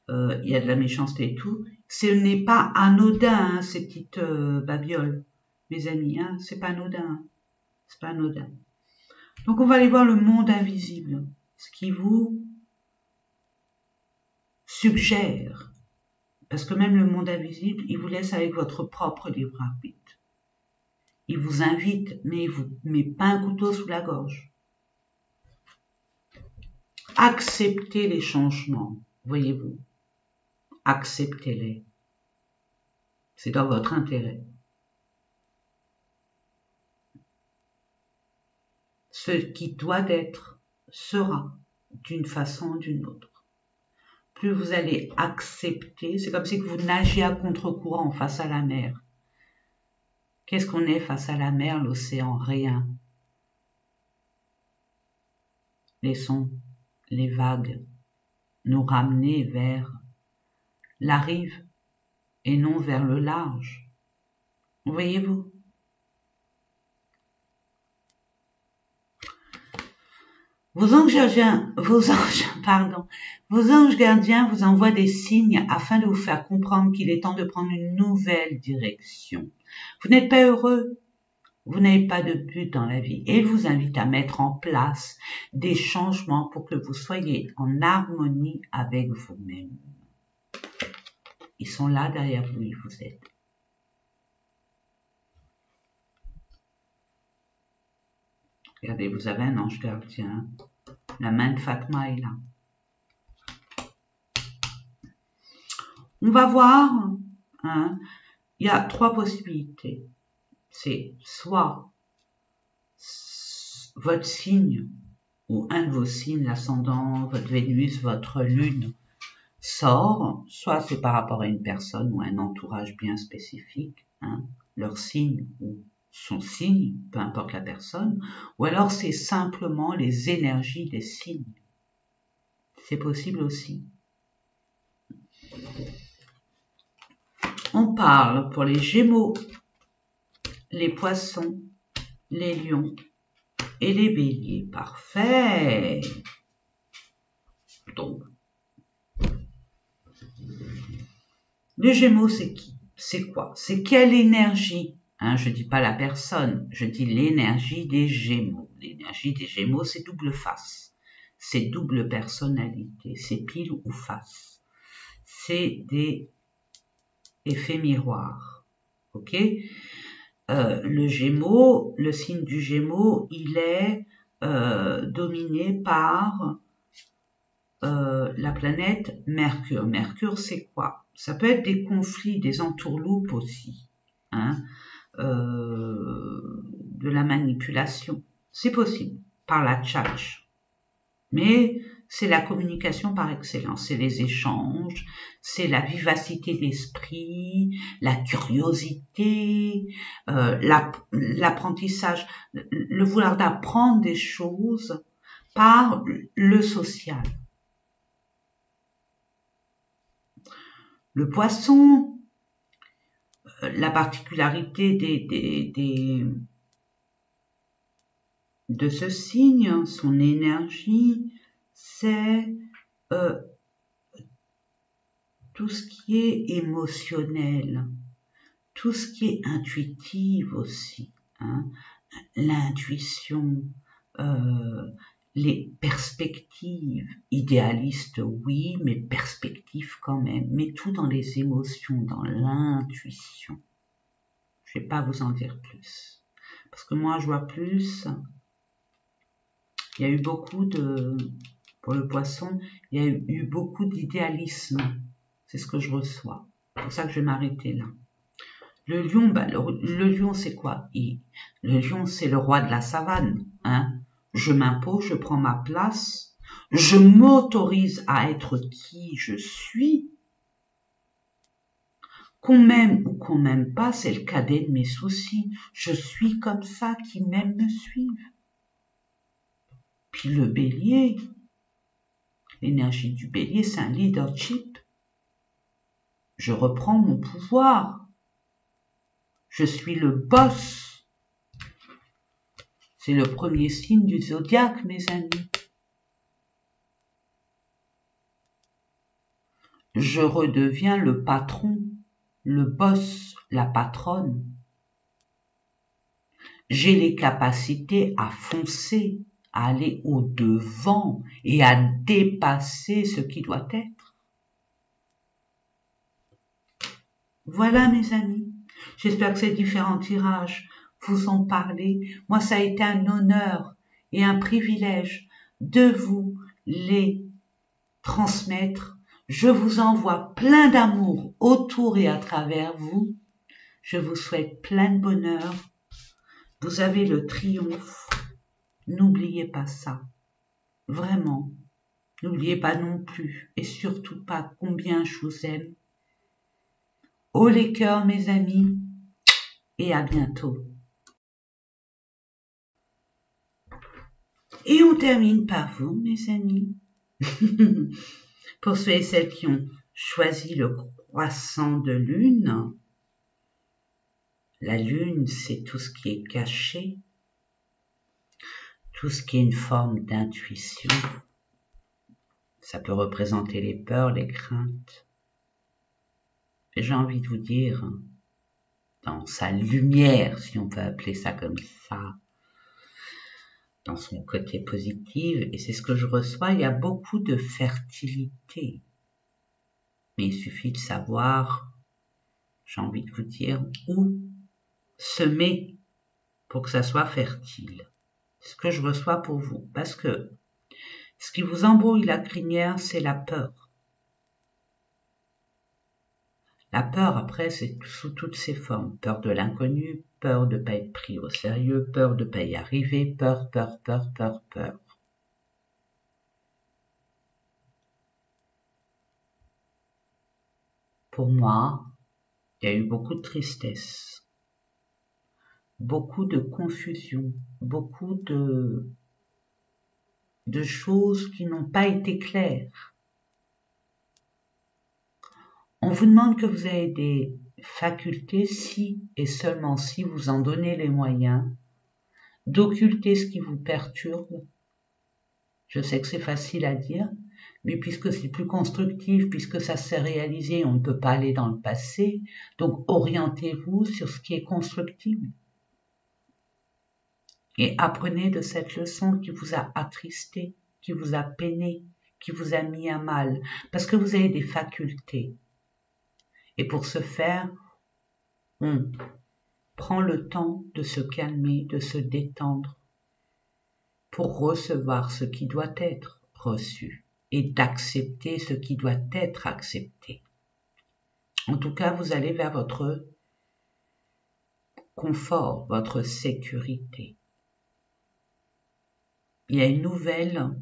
Il y a de la méchanceté et tout. Ce n'est pas anodin, hein, ces petites babioles, mes amis. Hein. C'est pas anodin. C'est pas anodin. Donc, on va aller voir le monde invisible. Ce qui vous suggère. Parce que même le monde invisible, il vous laisse avec votre propre libre arbitre. Il vous invite, mais il vous met pas un couteau sous la gorge. Acceptez les changements, voyez-vous. Acceptez-les. C'est dans votre intérêt. Ce qui doit être sera d'une façon ou d'une autre. Plus vous allez accepter, c'est comme si vous nagiez à contre-courant face à la mer. Qu'est-ce qu'on est face à la mer, l'océan? Rien. Laissons les vagues nous ramener vers la rive et non vers le large. Voyez-vous? Vos anges gardiens vous envoient des signes afin de vous faire comprendre qu'il est temps de prendre une nouvelle direction. Vous n'êtes pas heureux, vous n'avez pas de but dans la vie et ils vous invitent à mettre en place des changements pour que vous soyez en harmonie avec vous-même. Ils sont là derrière vous, ils vous aident. Regardez, vous avez un ange gardien. La main de Fatma est là. On va voir, hein, il y a 3 possibilités. C'est soit votre signe, ou un de vos signes, l'ascendant, votre Vénus, votre Lune, sort, soit c'est par rapport à une personne ou un entourage bien spécifique, hein, leur signe ou son signe, peu importe la personne, ou alors c'est simplement les énergies des signes. C'est possible aussi. On parle pour les Gémeaux, les Poissons, les Lions et les Béliers. Parfait. Donc, les Gémeaux, c'est qui? C'est quoi? C'est quelle énergie? Hein, je dis pas la personne, je dis l'énergie des Gémeaux. L'énergie des Gémeaux, c'est double face. C'est double personnalité. C'est pile ou face. C'est des effets miroirs. Ok? Le Gémeaux, le signe du Gémeaux, il est dominé par la planète Mercure. Mercure, c'est quoi? Ça peut être des conflits, des entourloupes aussi. Hein? De la manipulation. C'est possible, par la tchatch. Mais c'est la communication par excellence, c'est les échanges, c'est la vivacité d'esprit, la curiosité, l'apprentissage, le vouloir d'apprendre des choses par le social. Le Poisson, la particularité de ce signe, son énergie, c'est tout ce qui est émotionnel, tout ce qui est intuitif aussi, hein, l'intuition, les perspectives, idéalistes oui, mais perspectives quand même, mais tout dans les émotions, dans l'intuition. Je vais pas vous en dire plus, parce que moi je vois plus. Il y a eu beaucoup pour le Poisson, il y a eu beaucoup d'idéalisme. C'est ce que je reçois. C'est pour ça que je vais m'arrêter là. Le Lion, le Lion, c'est quoi? Le Lion, c'est le roi de la savane. Hein? Je m'impose, je prends ma place, je m'autorise à être qui je suis. Qu'on m'aime ou qu'on m'aime pas, c'est le cadet de mes soucis. Je suis comme ça, qui m'aime me suivent. Puis le Bélier, l'énergie du Bélier, c'est un leadership. Je reprends mon pouvoir. Je suis le boss. C'est le premier signe du zodiaque, mes amis. Je redeviens le patron, le boss, la patronne. J'ai les capacités à foncer, à aller au-devant et à dépasser ce qui doit être. Voilà, mes amis. J'espère que ces différents tirages vous ont parlé. Moi, ça a été un honneur et un privilège de vous les transmettre. Je vous envoie plein d'amour autour et à travers vous. Je vous souhaite plein de bonheur. Vous avez le triomphe. N'oubliez pas ça. Vraiment. N'oubliez pas non plus et surtout pas combien je vous aime. Haut les cœurs, mes amis, et à bientôt. Et on termine par vous, mes amis. Pour ceux et celles qui ont choisi le croissant de lune, la lune, c'est tout ce qui est caché, tout ce qui est une forme d'intuition. Ça peut représenter les peurs, les craintes. Et j'ai envie de vous dire, dans sa lumière, si on peut appeler ça comme ça, dans son côté positif, et c'est ce que je reçois, il y a beaucoup de fertilité. Mais il suffit de savoir, j'ai envie de vous dire, où semer pour que ça soit fertile. C'est ce que je reçois pour vous. Parce que ce qui vous embrouille la crinière, c'est la peur. La peur, après, c'est sous toutes ses formes. Peur de l'inconnu, peur de ne pas être pris au sérieux, peur de ne pas y arriver, peur. Pour moi, il y a eu beaucoup de tristesse, beaucoup de confusion, beaucoup de choses qui n'ont pas été claires. On vous demande que vous avez des facultés si et seulement si vous en donnez les moyens d'occulter ce qui vous perturbe. Je sais que c'est facile à dire, mais puisque c'est plus constructif, puisque ça s'est réalisé, on ne peut pas aller dans le passé, donc orientez-vous sur ce qui est constructible. Et apprenez de cette leçon qui vous a attristé, qui vous a peiné, qui vous a mis à mal, parce que vous avez des facultés. Et pour ce faire, on prend le temps de se calmer, de se détendre, pour recevoir ce qui doit être reçu et d'accepter ce qui doit être accepté. En tout cas, vous allez vers votre confort, votre sécurité. Il y a une nouvelle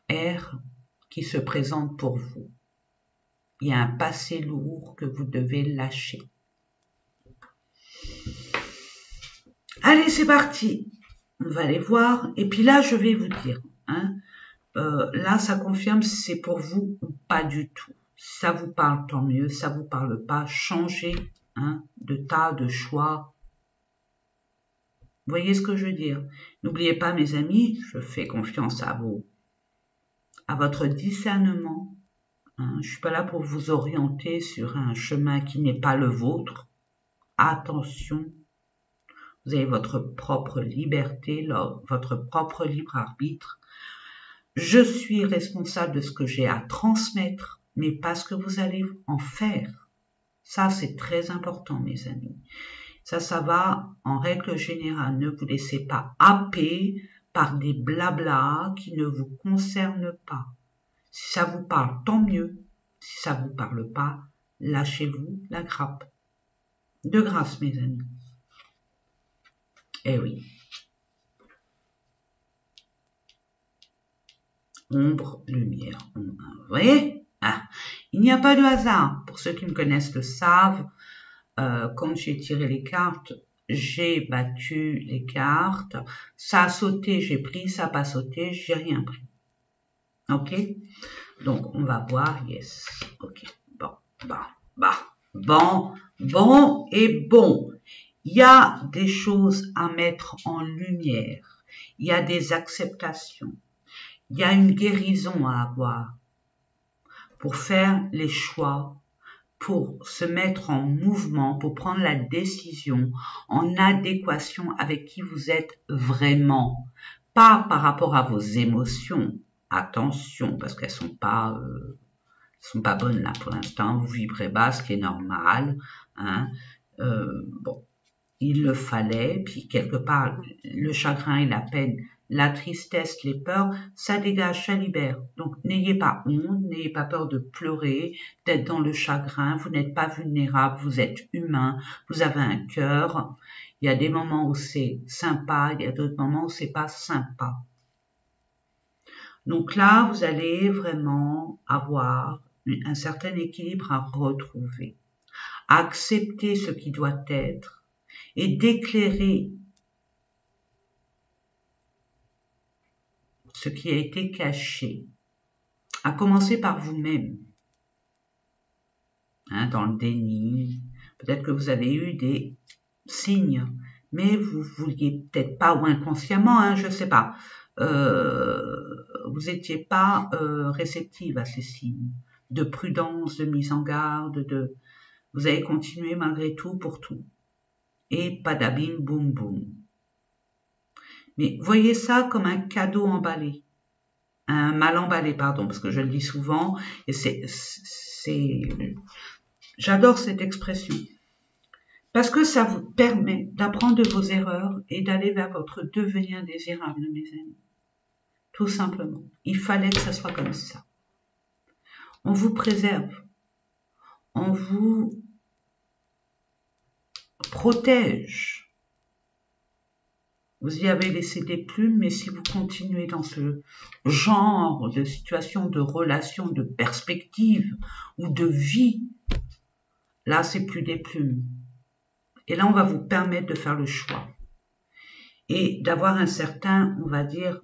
ère qui se présente pour vous. Il y a un passé lourd que vous devez lâcher. Allez, c'est parti. On va aller voir. Et puis là, je vais vous dire. Là, ça confirme si c'est pour vous ou pas du tout. Si ça vous parle, tant mieux. Si ça vous parle pas, changez de tas, de choix. Vous voyez ce que je veux dire? N'oubliez pas, mes amis, je fais confiance à votre discernement. Je suis pas là pour vous orienter sur un chemin qui n'est pas le vôtre. Attention, vous avez votre propre liberté, votre propre libre arbitre. Je suis responsable de ce que j'ai à transmettre, mais pas ce que vous allez en faire. Ça, c'est très important, mes amis. Ça va en règle générale. Ne vous laissez pas happer par des blablas qui ne vous concernent pas. Si ça vous parle, tant mieux. Si ça vous parle pas, lâchez-vous la grappe. De grâce, mes amis. Eh oui. Ombre, lumière. Vous voyez? Il n'y a pas de hasard. Pour ceux qui me connaissent le savent, quand j'ai tiré les cartes, j'ai battu les cartes. Ça a sauté, j'ai pris. Ça n'a pas sauté, j'ai rien pris. Ok? Donc, on va voir. Yes. Ok. Bon et bon. Il y a des choses à mettre en lumière. Il y a des acceptations. Il y a une guérison à avoir pour faire les choix, pour se mettre en mouvement, pour prendre la décision en adéquation avec qui vous êtes vraiment. Pas par rapport à vos émotions. Attention, parce qu'elles sont pas bonnes là pour l'instant. Vous vibrez bas, ce qui est normal. Hein. Bon, il le fallait. Puis quelque part, le chagrin et la peine, la tristesse, les peurs, ça dégage, ça libère. Donc n'ayez pas honte, n'ayez pas peur de pleurer, d'être dans le chagrin. Vous n'êtes pas vulnérable, vous êtes humain, vous avez un cœur. Il y a des moments où c'est sympa, il y a d'autres moments où c'est pas sympa. Donc là, vous allez vraiment avoir un certain équilibre à retrouver, à accepter ce qui doit être et d'éclairer ce qui a été caché, à commencer par vous-même, hein, dans le déni. Peut-être que vous avez eu des signes, mais vous vouliez peut-être pas, ou inconsciemment, hein, je sais pas, vous étiez pas réceptive à ces signes de prudence, de mise en garde, vous avez continué malgré tout pour tout. Et padabim boum boum. Mais voyez ça comme un cadeau emballé. Un mal emballé, pardon, parce que je le dis souvent, et j'adore cette expression. Parce que ça vous permet d'apprendre de vos erreurs et d'aller vers votre devenir indésirable, mes amis. Tout simplement. Il fallait que ça soit comme ça. On vous préserve. On vous protège. Vous y avez laissé des plumes, mais si vous continuez dans ce genre de situation, de relation, de perspective ou de vie, là, c'est plus des plumes. Et là, on va vous permettre de faire le choix. Et d'avoir un certain, on va dire,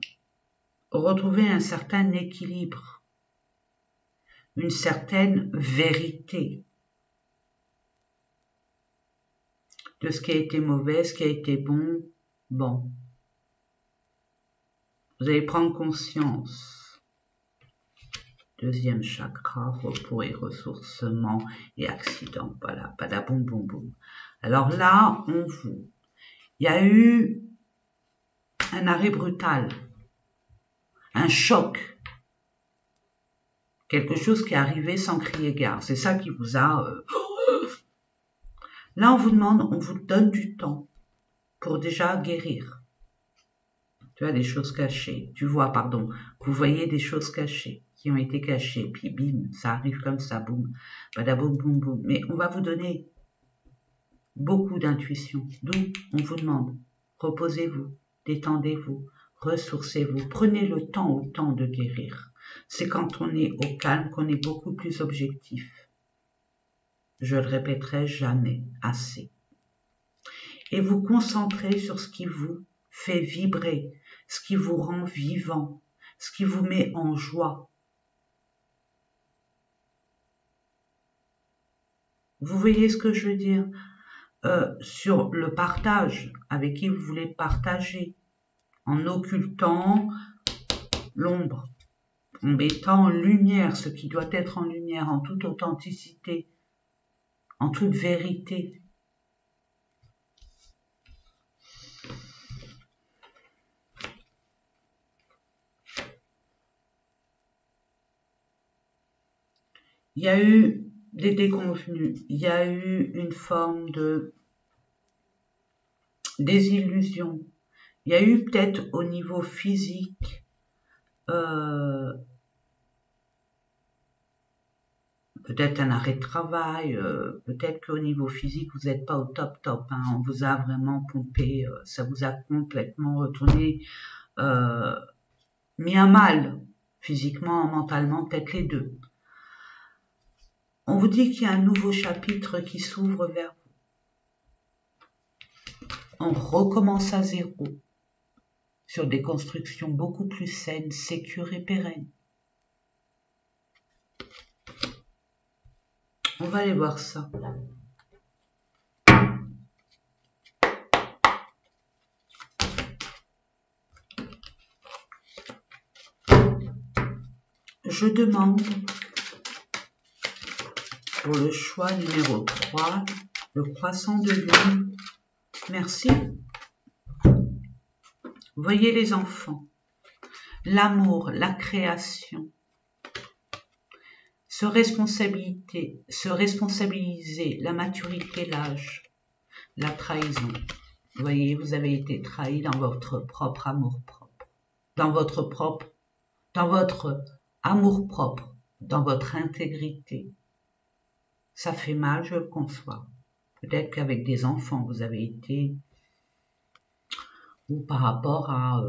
retrouver un certain équilibre. Une certaine vérité. De ce qui a été mauvais, ce qui a été bon. Bon. Vous allez prendre conscience. Deuxième chakra, repos et ressourcement et accident. Voilà, padaboum boum boum. Alors là, il y a eu un arrêt brutal, un choc, quelque chose qui est arrivé sans crier gare. C'est ça qui vous a... Là, on vous donne du temps pour déjà guérir. Tu as des choses cachées, vous voyez des choses cachées qui ont été cachées, puis bim, ça arrive comme ça, boum, badaboum, boum, boum. Mais on va vous donner beaucoup d'intuition, d'où on vous demande, reposez-vous, détendez-vous, ressourcez-vous, prenez le temps au temps de guérir. C'est quand on est au calme qu'on est beaucoup plus objectif. Je le répéterai jamais assez. Et vous concentrez sur ce qui vous fait vibrer, ce qui vous rend vivant, ce qui vous met en joie. Vous voyez ce que je veux dire? Sur le partage, avec qui vous voulez partager, en occultant l'ombre, en mettant en lumière ce qui doit être en lumière, en toute authenticité, en toute vérité. Il y a eu des déconvenus, il y a eu une forme de désillusion, il y a eu peut-être au niveau physique peut-être un arrêt de travail, peut-être qu'au niveau physique vous n'êtes pas au top, hein, on vous a vraiment pompé, ça vous a complètement retourné, mis à mal, physiquement, mentalement, peut-être les deux. On vous dit qu'il y a un nouveau chapitre qui s'ouvre vers vous. On recommence à zéro, sur des constructions beaucoup plus saines, sécures et pérennes. On va aller voir ça. je demande pour le choix numéro 3, le croissant de lune. Merci. Voyez les enfants, l'amour, la création, se responsabiliser, la maturité, l'âge, la trahison. Voyez, vous avez été trahi dans votre propre amour-propre, dans votre amour-propre, dans votre intégrité. Ça fait mal, je le conçois. Peut-être qu'avec des enfants, vous avez été, ou par rapport à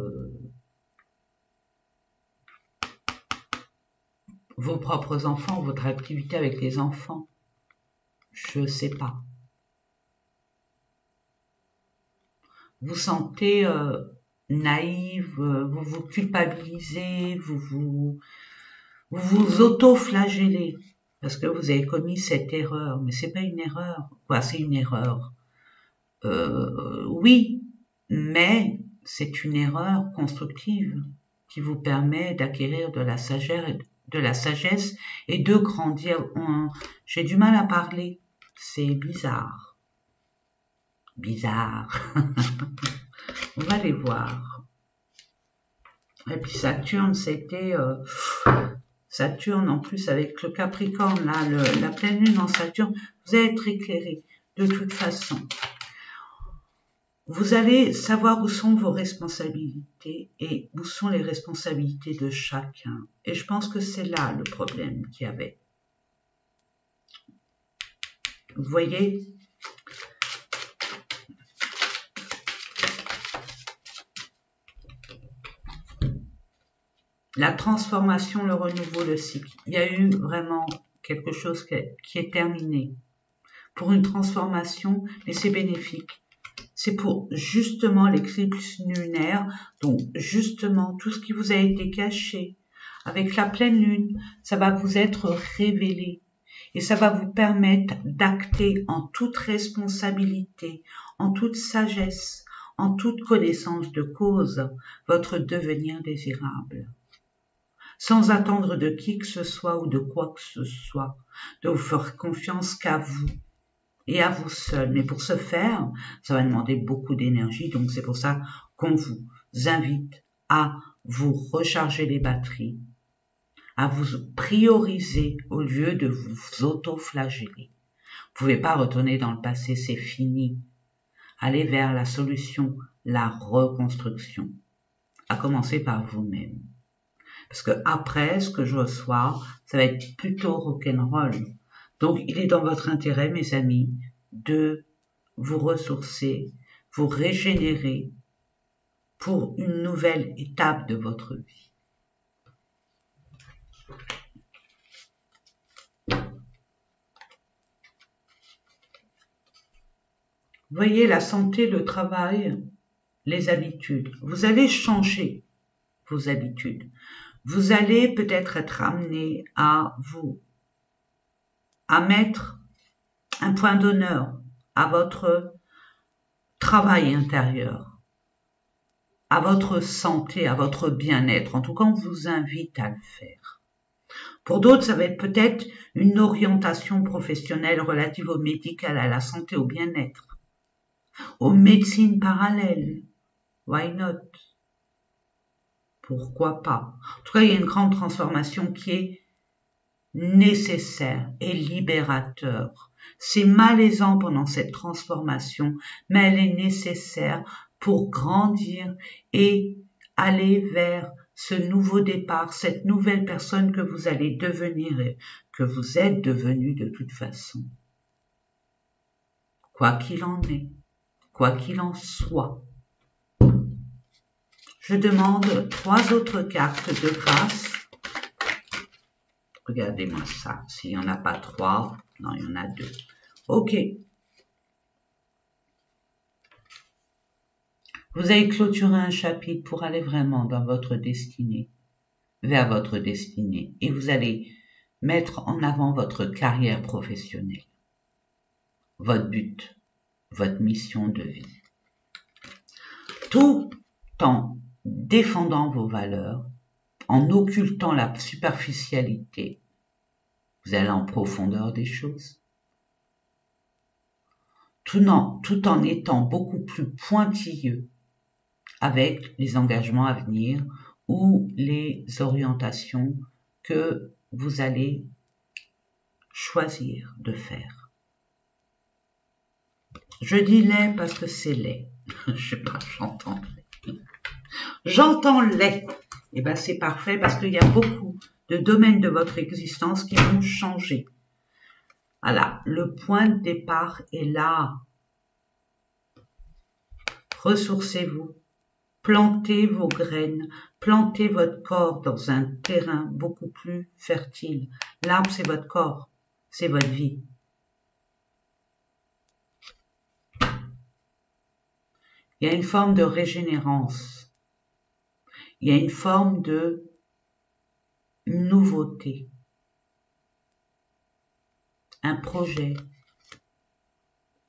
vos propres enfants, votre activité avec les enfants. Je sais pas. Vous sentez naïve, vous vous culpabilisez, vous auto-flagellez parce que vous avez commis cette erreur. Mais c'est pas une erreur. Quoi, c'est une erreur. Oui, mais c'est une erreur constructive qui vous permet d'acquérir de la sagesse et de grandir. J'ai du mal à parler. C'est bizarre. Bizarre. On va les voir. Et puis Saturne, c'était Saturne en plus avec le Capricorne, là, la pleine lune en Saturne, vous allez être éclairé de toute façon. Vous allez savoir où sont vos responsabilités et où sont les responsabilités de chacun. Et je pense que c'est là le problème qu'il y avait. Vous voyez ? La transformation, le renouveau, le cycle. Il y a eu vraiment quelque chose qui est terminé. Pour une transformation, mais c'est bénéfique. C'est pour justement l'éclipse lunaire, donc justement tout ce qui vous a été caché. Avec la pleine lune, ça va vous être révélé. Et ça va vous permettre d'acter en toute responsabilité, en toute sagesse, en toute connaissance de cause, votre devenir désirable. Sans attendre de qui que ce soit ou de quoi que ce soit, de vous faire confiance qu'à vous et à vous seul. Mais pour ce faire, ça va demander beaucoup d'énergie, donc c'est pour ça qu'on vous invite à vous recharger les batteries, à vous prioriser au lieu de vous auto-flageller. Vous pouvez pas retourner dans le passé, c'est fini. Allez vers la solution, la reconstruction, à commencer par vous-même. Parce que après, ce que je reçois, ça va être plutôt rock'n'roll. Donc, il est dans votre intérêt, mes amis, de vous ressourcer, vous régénérer pour une nouvelle étape de votre vie. Voyez la santé, le travail, les habitudes. Vous allez changer vos habitudes. Vous allez peut-être être amené à mettre un point d'honneur à votre travail intérieur, à votre santé, à votre bien-être. En tout cas, on vous invite à le faire. Pour d'autres, ça va être peut-être une orientation professionnelle relative au médical, à la santé, au bien-être, aux médecines parallèles. Why not? Pourquoi pas? En tout cas, il y a une grande transformation qui est nécessaire et libérateur. C'est malaisant pendant cette transformation, mais elle est nécessaire pour grandir et aller vers ce nouveau départ, cette nouvelle personne que vous allez devenir et que vous êtes devenu de toute façon. Quoi qu'il en est, quoi qu'il en soit. Je demande 3 autres cartes de grâce. Regardez-moi ça. S'il n'y en a pas 3, non, il y en a 2. Ok. Vous avez clôturé un chapitre pour aller vraiment dans votre destinée, vers votre destinée. Et vous allez mettre en avant votre carrière professionnelle, votre but, votre mission de vie. Tout en défendant vos valeurs en occultant la superficialité, vous allez en profondeur des choses, tout en étant beaucoup plus pointilleux avec les engagements à venir ou les orientations que vous allez choisir de faire. Je dis lait parce que c'est lait. Je sais pas, j'entends lait. J'entends lait. Et ben c'est parfait parce qu'il y a beaucoup de domaines de votre existence qui vont changer. Voilà, le point de départ est là. Ressourcez-vous. Plantez vos graines, plantez votre corps dans un terrain beaucoup plus fertile. L'arbre, c'est votre corps, c'est votre vie. Il y a une forme de régénérance. Il y a une forme de nouveauté. Un projet.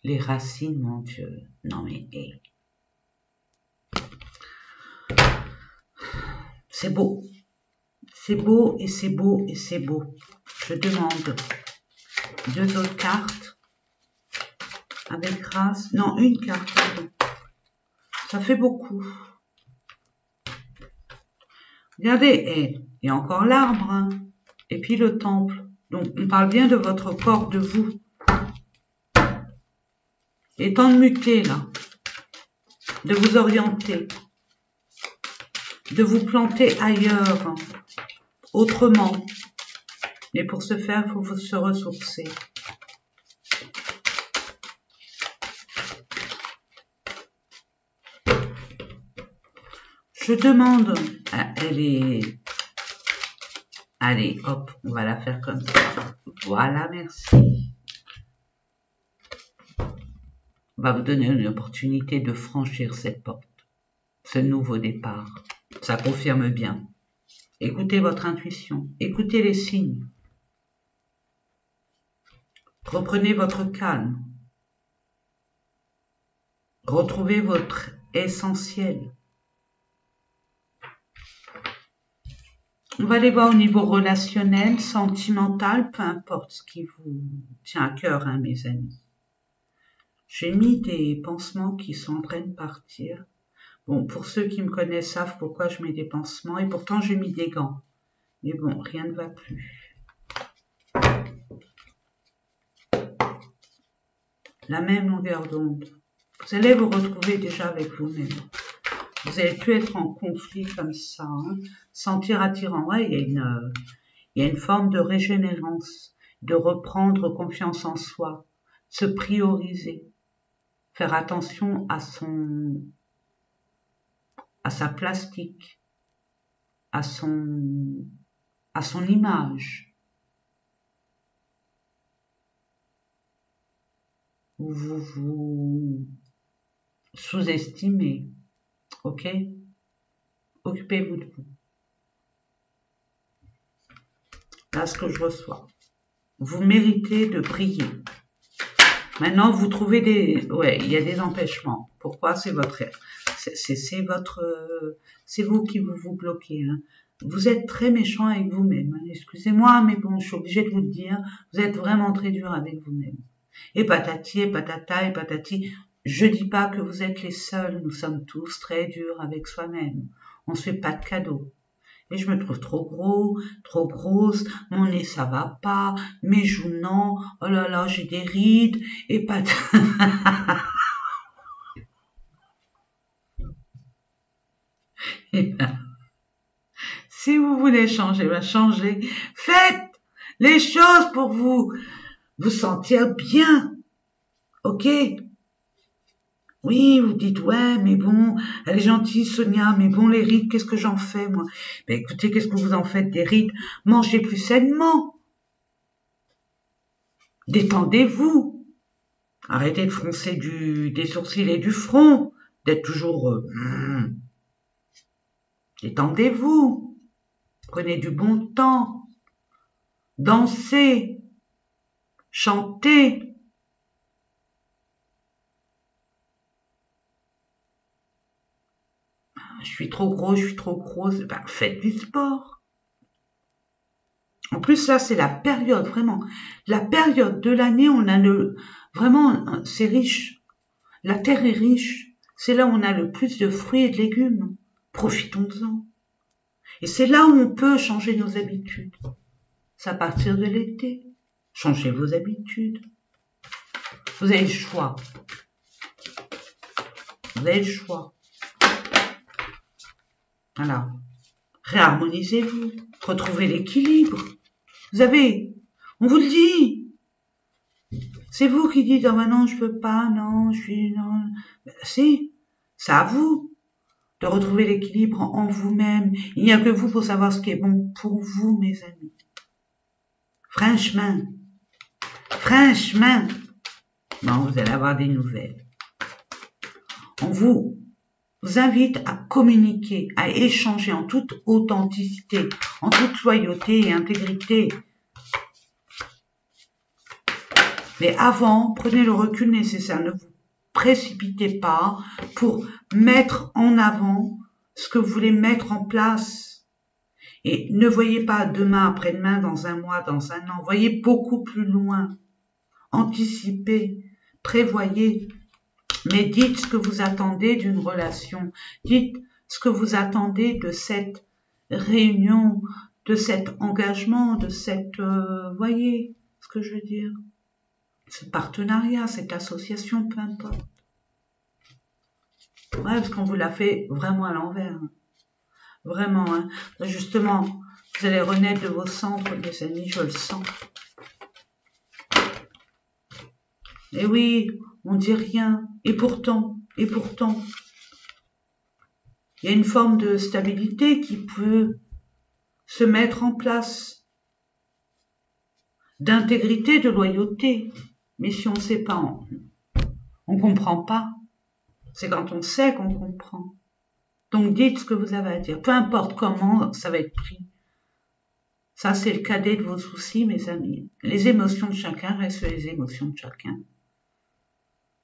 Les racines, mon Dieu. Non mais, hey. C'est beau. C'est beau et c'est beau et c'est beau. Je demande 2 autres cartes. Avec grâce. Non, une carte, pardon. Ça fait beaucoup. Regardez, il y a encore l'arbre, hein, et puis le temple. Donc, on parle bien de votre corps, de vous. Et temps de muter, là. De vous orienter. De vous planter ailleurs. Hein, autrement. Mais pour ce faire, il faut se ressourcer. Je demande... Elle est... Allez, hop, on va la faire comme ça. Voilà, merci. On va vous donner une opportunité de franchir cette porte. Ce nouveau départ. Ça confirme bien. Écoutez votre intuition. Écoutez les signes. Reprenez votre calme. Retrouvez votre essentiel. On va aller voir au niveau relationnel, sentimental, peu importe ce qui vous tient à cœur, hein, mes amis. J'ai mis des pansements qui sont en train de partir. Bon, pour ceux qui me connaissent savent pourquoi je mets des pansements et pourtant j'ai mis des gants. Mais bon, rien ne va plus. La même longueur d'onde. Vous allez vous retrouver déjà avec vous-même. Vous allez plus être en conflit comme ça, hein. Sentir attirant. Ouais, il y a une forme de régénérance, de reprendre confiance en soi, se prioriser, faire attention à sa plastique, à son image. Vous vous sous-estimez, ok? Occupez-vous de vous. Là, ce que je reçois. Vous méritez de briller. Maintenant, vous trouvez il y a des empêchements. Pourquoi? C'est votre, c'est vous qui vous bloquez, hein. Vous êtes très méchant avec vous-même, hein. Excusez-moi, mais bon, je suis obligée de vous le dire. Vous êtes vraiment très dur avec vous-même. Et patati, et patata, et patati. Je dis pas que vous êtes les seuls. Nous sommes tous très durs avec soi-même. On se fait pas de cadeaux. Et je me trouve trop gros, trop grosse, mon nez ça va pas, mes joues non, oh là là j'ai des rides, et pas de... Eh ben, si vous voulez changer, ben changez. Faites les choses pour vous sentir bien, ok? Oui, vous dites, ouais, mais bon, elle est gentille, Sonia, mais bon, les rides, qu'est-ce que j'en fais, moi? Ben écoutez, qu'est-ce que vous en faites des rides? Mangez plus sainement. Détendez-vous. Arrêtez de froncer des sourcils et du front, d'être toujours... Détendez-vous. Prenez du bon temps. Dansez. Chantez. je suis trop gros, je suis trop grosse. Ben, faites du sport. En plus, là, c'est la période, vraiment. La période de l'année, on a vraiment, c'est riche. La terre est riche. C'est là où on a le plus de fruits et de légumes. Profitons-en. Et c'est là où on peut changer nos habitudes. C'est à partir de l'été. Changez vos habitudes. Vous avez le choix. Vous avez le choix. Voilà. Réharmonisez-vous. Retrouvez l'équilibre. Vous avez, on vous le dit. C'est vous qui dites, ah ben non, je peux pas, non, je suis, non. Ben, si, c'est à vous de retrouver l'équilibre en vous-même. Il n'y a que vous pour savoir ce qui est bon pour vous, mes amis. Franchement, non, vous allez avoir des nouvelles. On vous invite à communiquer, à échanger en toute authenticité, en toute loyauté et intégrité. Mais avant, prenez le recul nécessaire. Ne vous précipitez pas pour mettre en avant ce que vous voulez mettre en place. Et ne voyez pas demain, après-demain, dans un mois, dans un an. Voyez beaucoup plus loin. Anticipez, prévoyez. Mais dites ce que vous attendez d'une relation. Dites ce que vous attendez de cette réunion, de cet engagement, de cette... voyez ce que je veux dire? Ce partenariat, cette association, peu importe. Ouais, parce qu'on vous l'a fait vraiment à l'envers. Vraiment, hein. Justement, vous allez renaître de vos cendres, mes amis, je le sens. Et oui, on dit rien. Et pourtant, il y a une forme de stabilité qui peut se mettre en place. D'intégrité, de loyauté. Mais si on ne sait pas, on ne comprend pas. C'est quand on sait qu'on comprend. Donc dites ce que vous avez à dire. Peu importe comment ça va être pris. Ça, c'est le cadet de vos soucis, mes amis. Les émotions de chacun restent les émotions de chacun.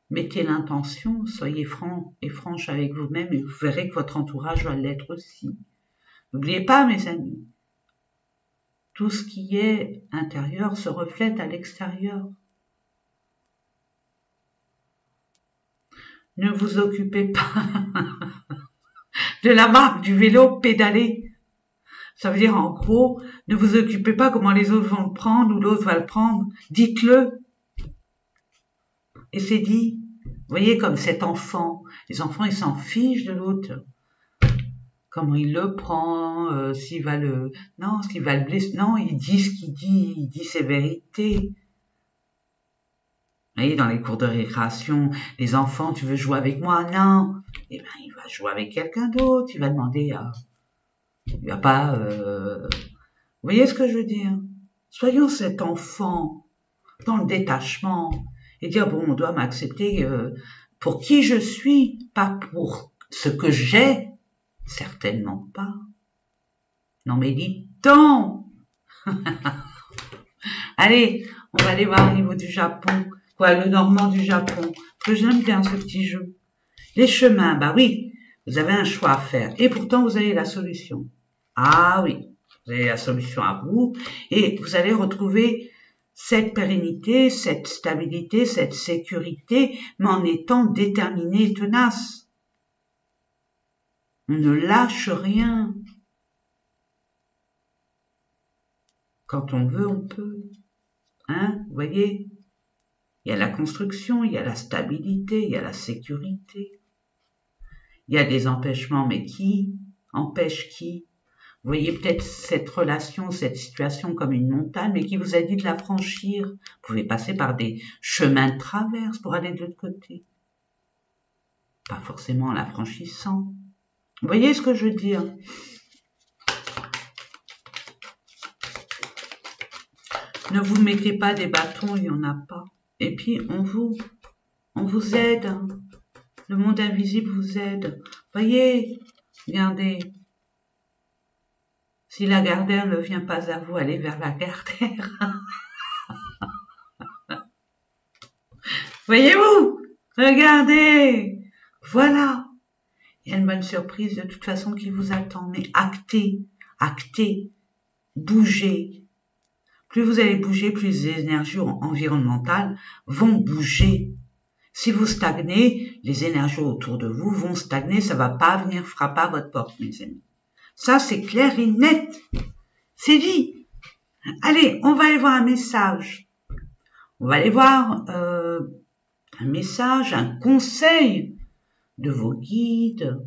Mettez l'intention, soyez franc et franche avec vous-même et vous verrez que votre entourage va l'être aussi. N'oubliez pas, mes amis, tout ce qui est intérieur se reflète à l'extérieur. Ne vous occupez pas de la marque du vélo pédalé. Ça veut dire, en gros, ne vous occupez pas comment les autres vont le prendre ou l'autre va le prendre. Dites-le. Et c'est dit. Vous voyez, comme cet enfant. Les enfants, ils s'en fichent de l'autre. Comment il le prend, s'il va le... Non, s'il va le blesser. Non, il dit ce qu'il dit. Il dit ses vérités. Vous voyez, dans les cours de récréation, les enfants, tu veux jouer avec moi? Non. Eh ben, il va jouer avec quelqu'un d'autre. Il va demander à... Il va pas... Vous voyez ce que je veux dire? Soyons cet enfant dans le détachement et dire, bon, on doit m'accepter pour qui je suis, pas pour ce que j'ai. Certainement pas. Non mais dis donc. Allez, on va aller voir au niveau du Japon. Quoi, le normand du Japon. Que j'aime bien ce petit jeu. Les chemins, bah oui, vous avez un choix à faire. Et pourtant, vous avez la solution. Ah oui, vous avez la solution à vous. Et vous allez retrouver cette pérennité, cette stabilité, cette sécurité, mais en étant déterminé et tenace. On ne lâche rien. Quand on veut, on peut. Hein, vous voyez? Il y a la construction, il y a la stabilité, il y a la sécurité. Il y a des empêchements, mais qui empêche qui? Vous voyez peut-être cette relation, cette situation comme une montagne, mais qui vous a dit de la franchir. Vous pouvez passer par des chemins de traverse pour aller de l'autre côté. Pas forcément en la franchissant. Vous voyez ce que je veux dire? Ne vous mettez pas des bâtons, il n'y en a pas. Et puis, on vous aide. Le monde invisible vous aide. Voyez, regardez. Si la Gardère ne vient pas à vous, allez vers la Gardère. Voyez-vous? Regardez. Voilà. Il y a une bonne surprise de toute façon qui vous attend. Mais actez, bougez. Plus vous allez bouger, plus les énergies environnementales vont bouger. Si vous stagnez, les énergies autour de vous vont stagner, ça va pas venir frapper à votre porte, mes amis. Ça, c'est clair et net. C'est dit. Allez, on va aller voir un message. On va aller voir un message, un conseil de vos guides,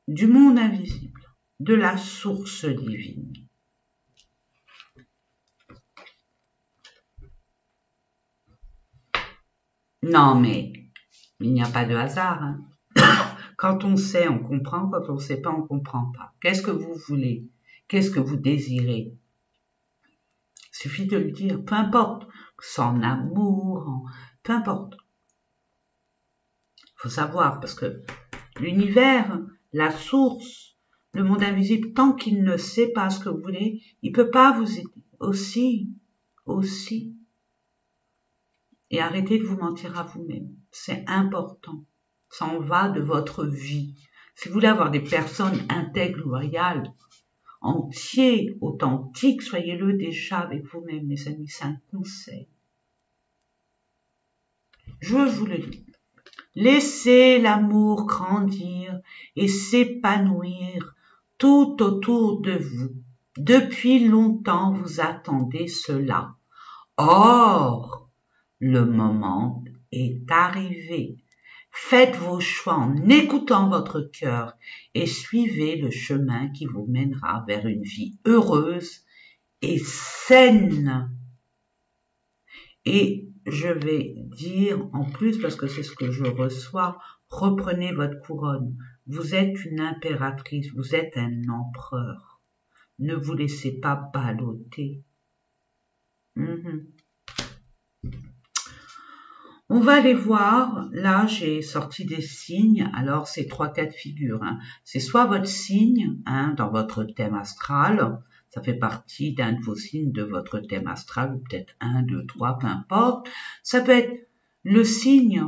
du monde invisible, de la source divine. Non, mais il n'y a pas de hasard. Hein. Quand on sait, on comprend. Quand on ne sait pas, on ne comprend pas. Qu'est-ce que vous voulez? Qu'est-ce que vous désirez? Il suffit de le dire. Peu importe. Sans amour, peu importe. Il faut savoir, parce que l'univers, la source, le monde invisible, tant qu'il ne sait pas ce que vous voulez, il ne peut pas vous aider. Aussi. Et arrêtez de vous mentir à vous-même. C'est important. Ça en va de votre vie. Si vous voulez avoir des personnes intègres, loyales, entiers, authentiques, soyez-le déjà avec vous-même, mes amis. C'est un conseil. Je vous le dis. Laissez l'amour grandir et s'épanouir tout autour de vous. Depuis longtemps, vous attendez cela. Or, le moment est arrivé. Faites vos choix en écoutant votre cœur et suivez le chemin qui vous mènera vers une vie heureuse et saine. Et je vais dire en plus, parce que c'est ce que je reçois, reprenez votre couronne. Vous êtes une impératrice, vous êtes un empereur. Ne vous laissez pas balloter. On va aller voir, là j'ai sorti des signes, alors c'est 3 cas de figure. Hein. C'est soit votre signe dans votre thème astral, ça fait partie d'un de vos signes de votre thème astral, ou peut-être 1, 2, 3, peu importe. Ça peut être le signe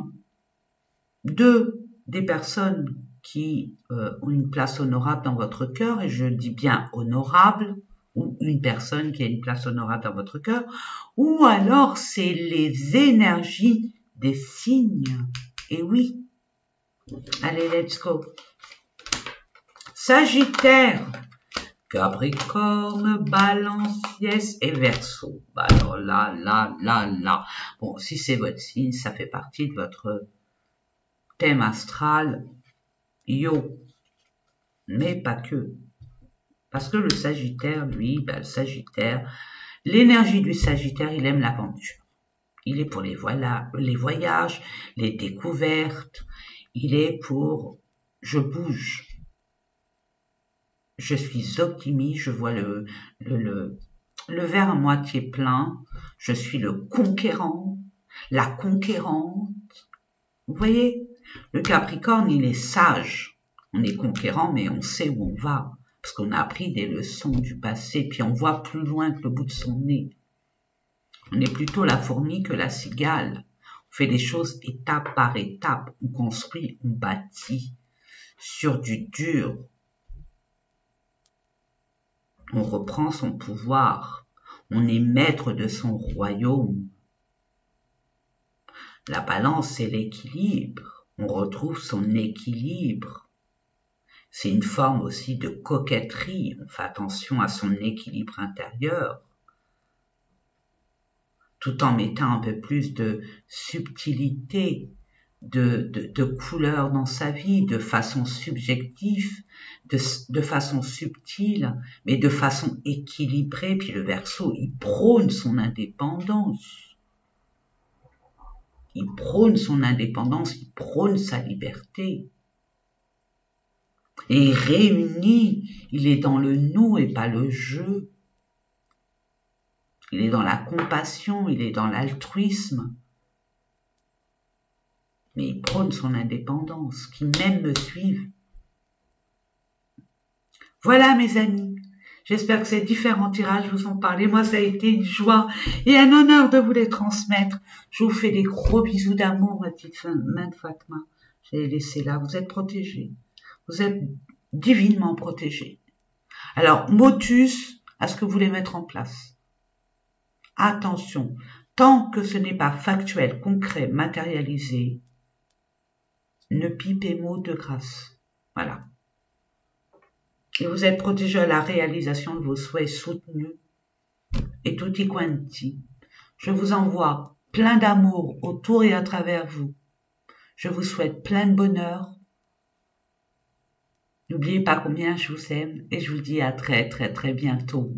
des personnes qui ont une place honorable dans votre cœur, et je dis bien honorable, ou une personne qui a une place honorable dans votre cœur, ou alors c'est les énergies des signes. Et oui. Allez, let's go. Sagittaire, Capricorne, Balance, Liesse et Verseau. Bah alors là. Bon, si c'est votre signe, ça fait partie de votre thème astral. Yo. Mais pas que. Parce que le Sagittaire, lui, le Sagittaire, l'énergie du Sagittaire, il aime l'aventure. Il est pour les voyages, les découvertes. Il est pour je bouge. Je suis optimiste, je vois le verre à moitié plein. Je suis le conquérant, la conquérante. Vous voyez, le Capricorne, il est sage. On est conquérant, mais on sait où on va. Parce qu'on a appris des leçons du passé, puis on voit plus loin que le bout de son nez. On est plutôt la fourmi que la cigale. On fait des choses étape par étape. On construit, on bâtit sur du dur. On reprend son pouvoir. On est maître de son royaume. La balance, c'est l'équilibre. On retrouve son équilibre. C'est une forme aussi de coquetterie. On fait attention à son équilibre intérieur, tout en mettant un peu plus de subtilité, de couleur dans sa vie, de façon subjective, de façon subtile, mais de façon équilibrée. Puis le Verseau, il prône son indépendance. Il prône son indépendance, il prône sa liberté. Et réuni, il est dans le nous et pas le je. Il est dans la compassion, il est dans l'altruisme. Mais il prône son indépendance, qui même me suivent. Voilà mes amis, j'espère que ces différents tirages vous ont parlé. Moi, ça a été une joie et un honneur de vous les transmettre. Je vous fais des gros bisous d'amour, ma petite main de Fatma. Je l'ai laissé là. Vous êtes protégé. Vous êtes divinement protégé. Alors, motus à ce que vous voulez mettre en place. Attention, tant que ce n'est pas factuel, concret, matérialisé, ne pipez mot de grâce. Voilà. Et vous êtes protégé à la réalisation de vos souhaits soutenus et tutti quanti. Je vous envoie plein d'amour autour et à travers vous. Je vous souhaite plein de bonheur. N'oubliez pas combien je vous aime et je vous dis à très très très bientôt.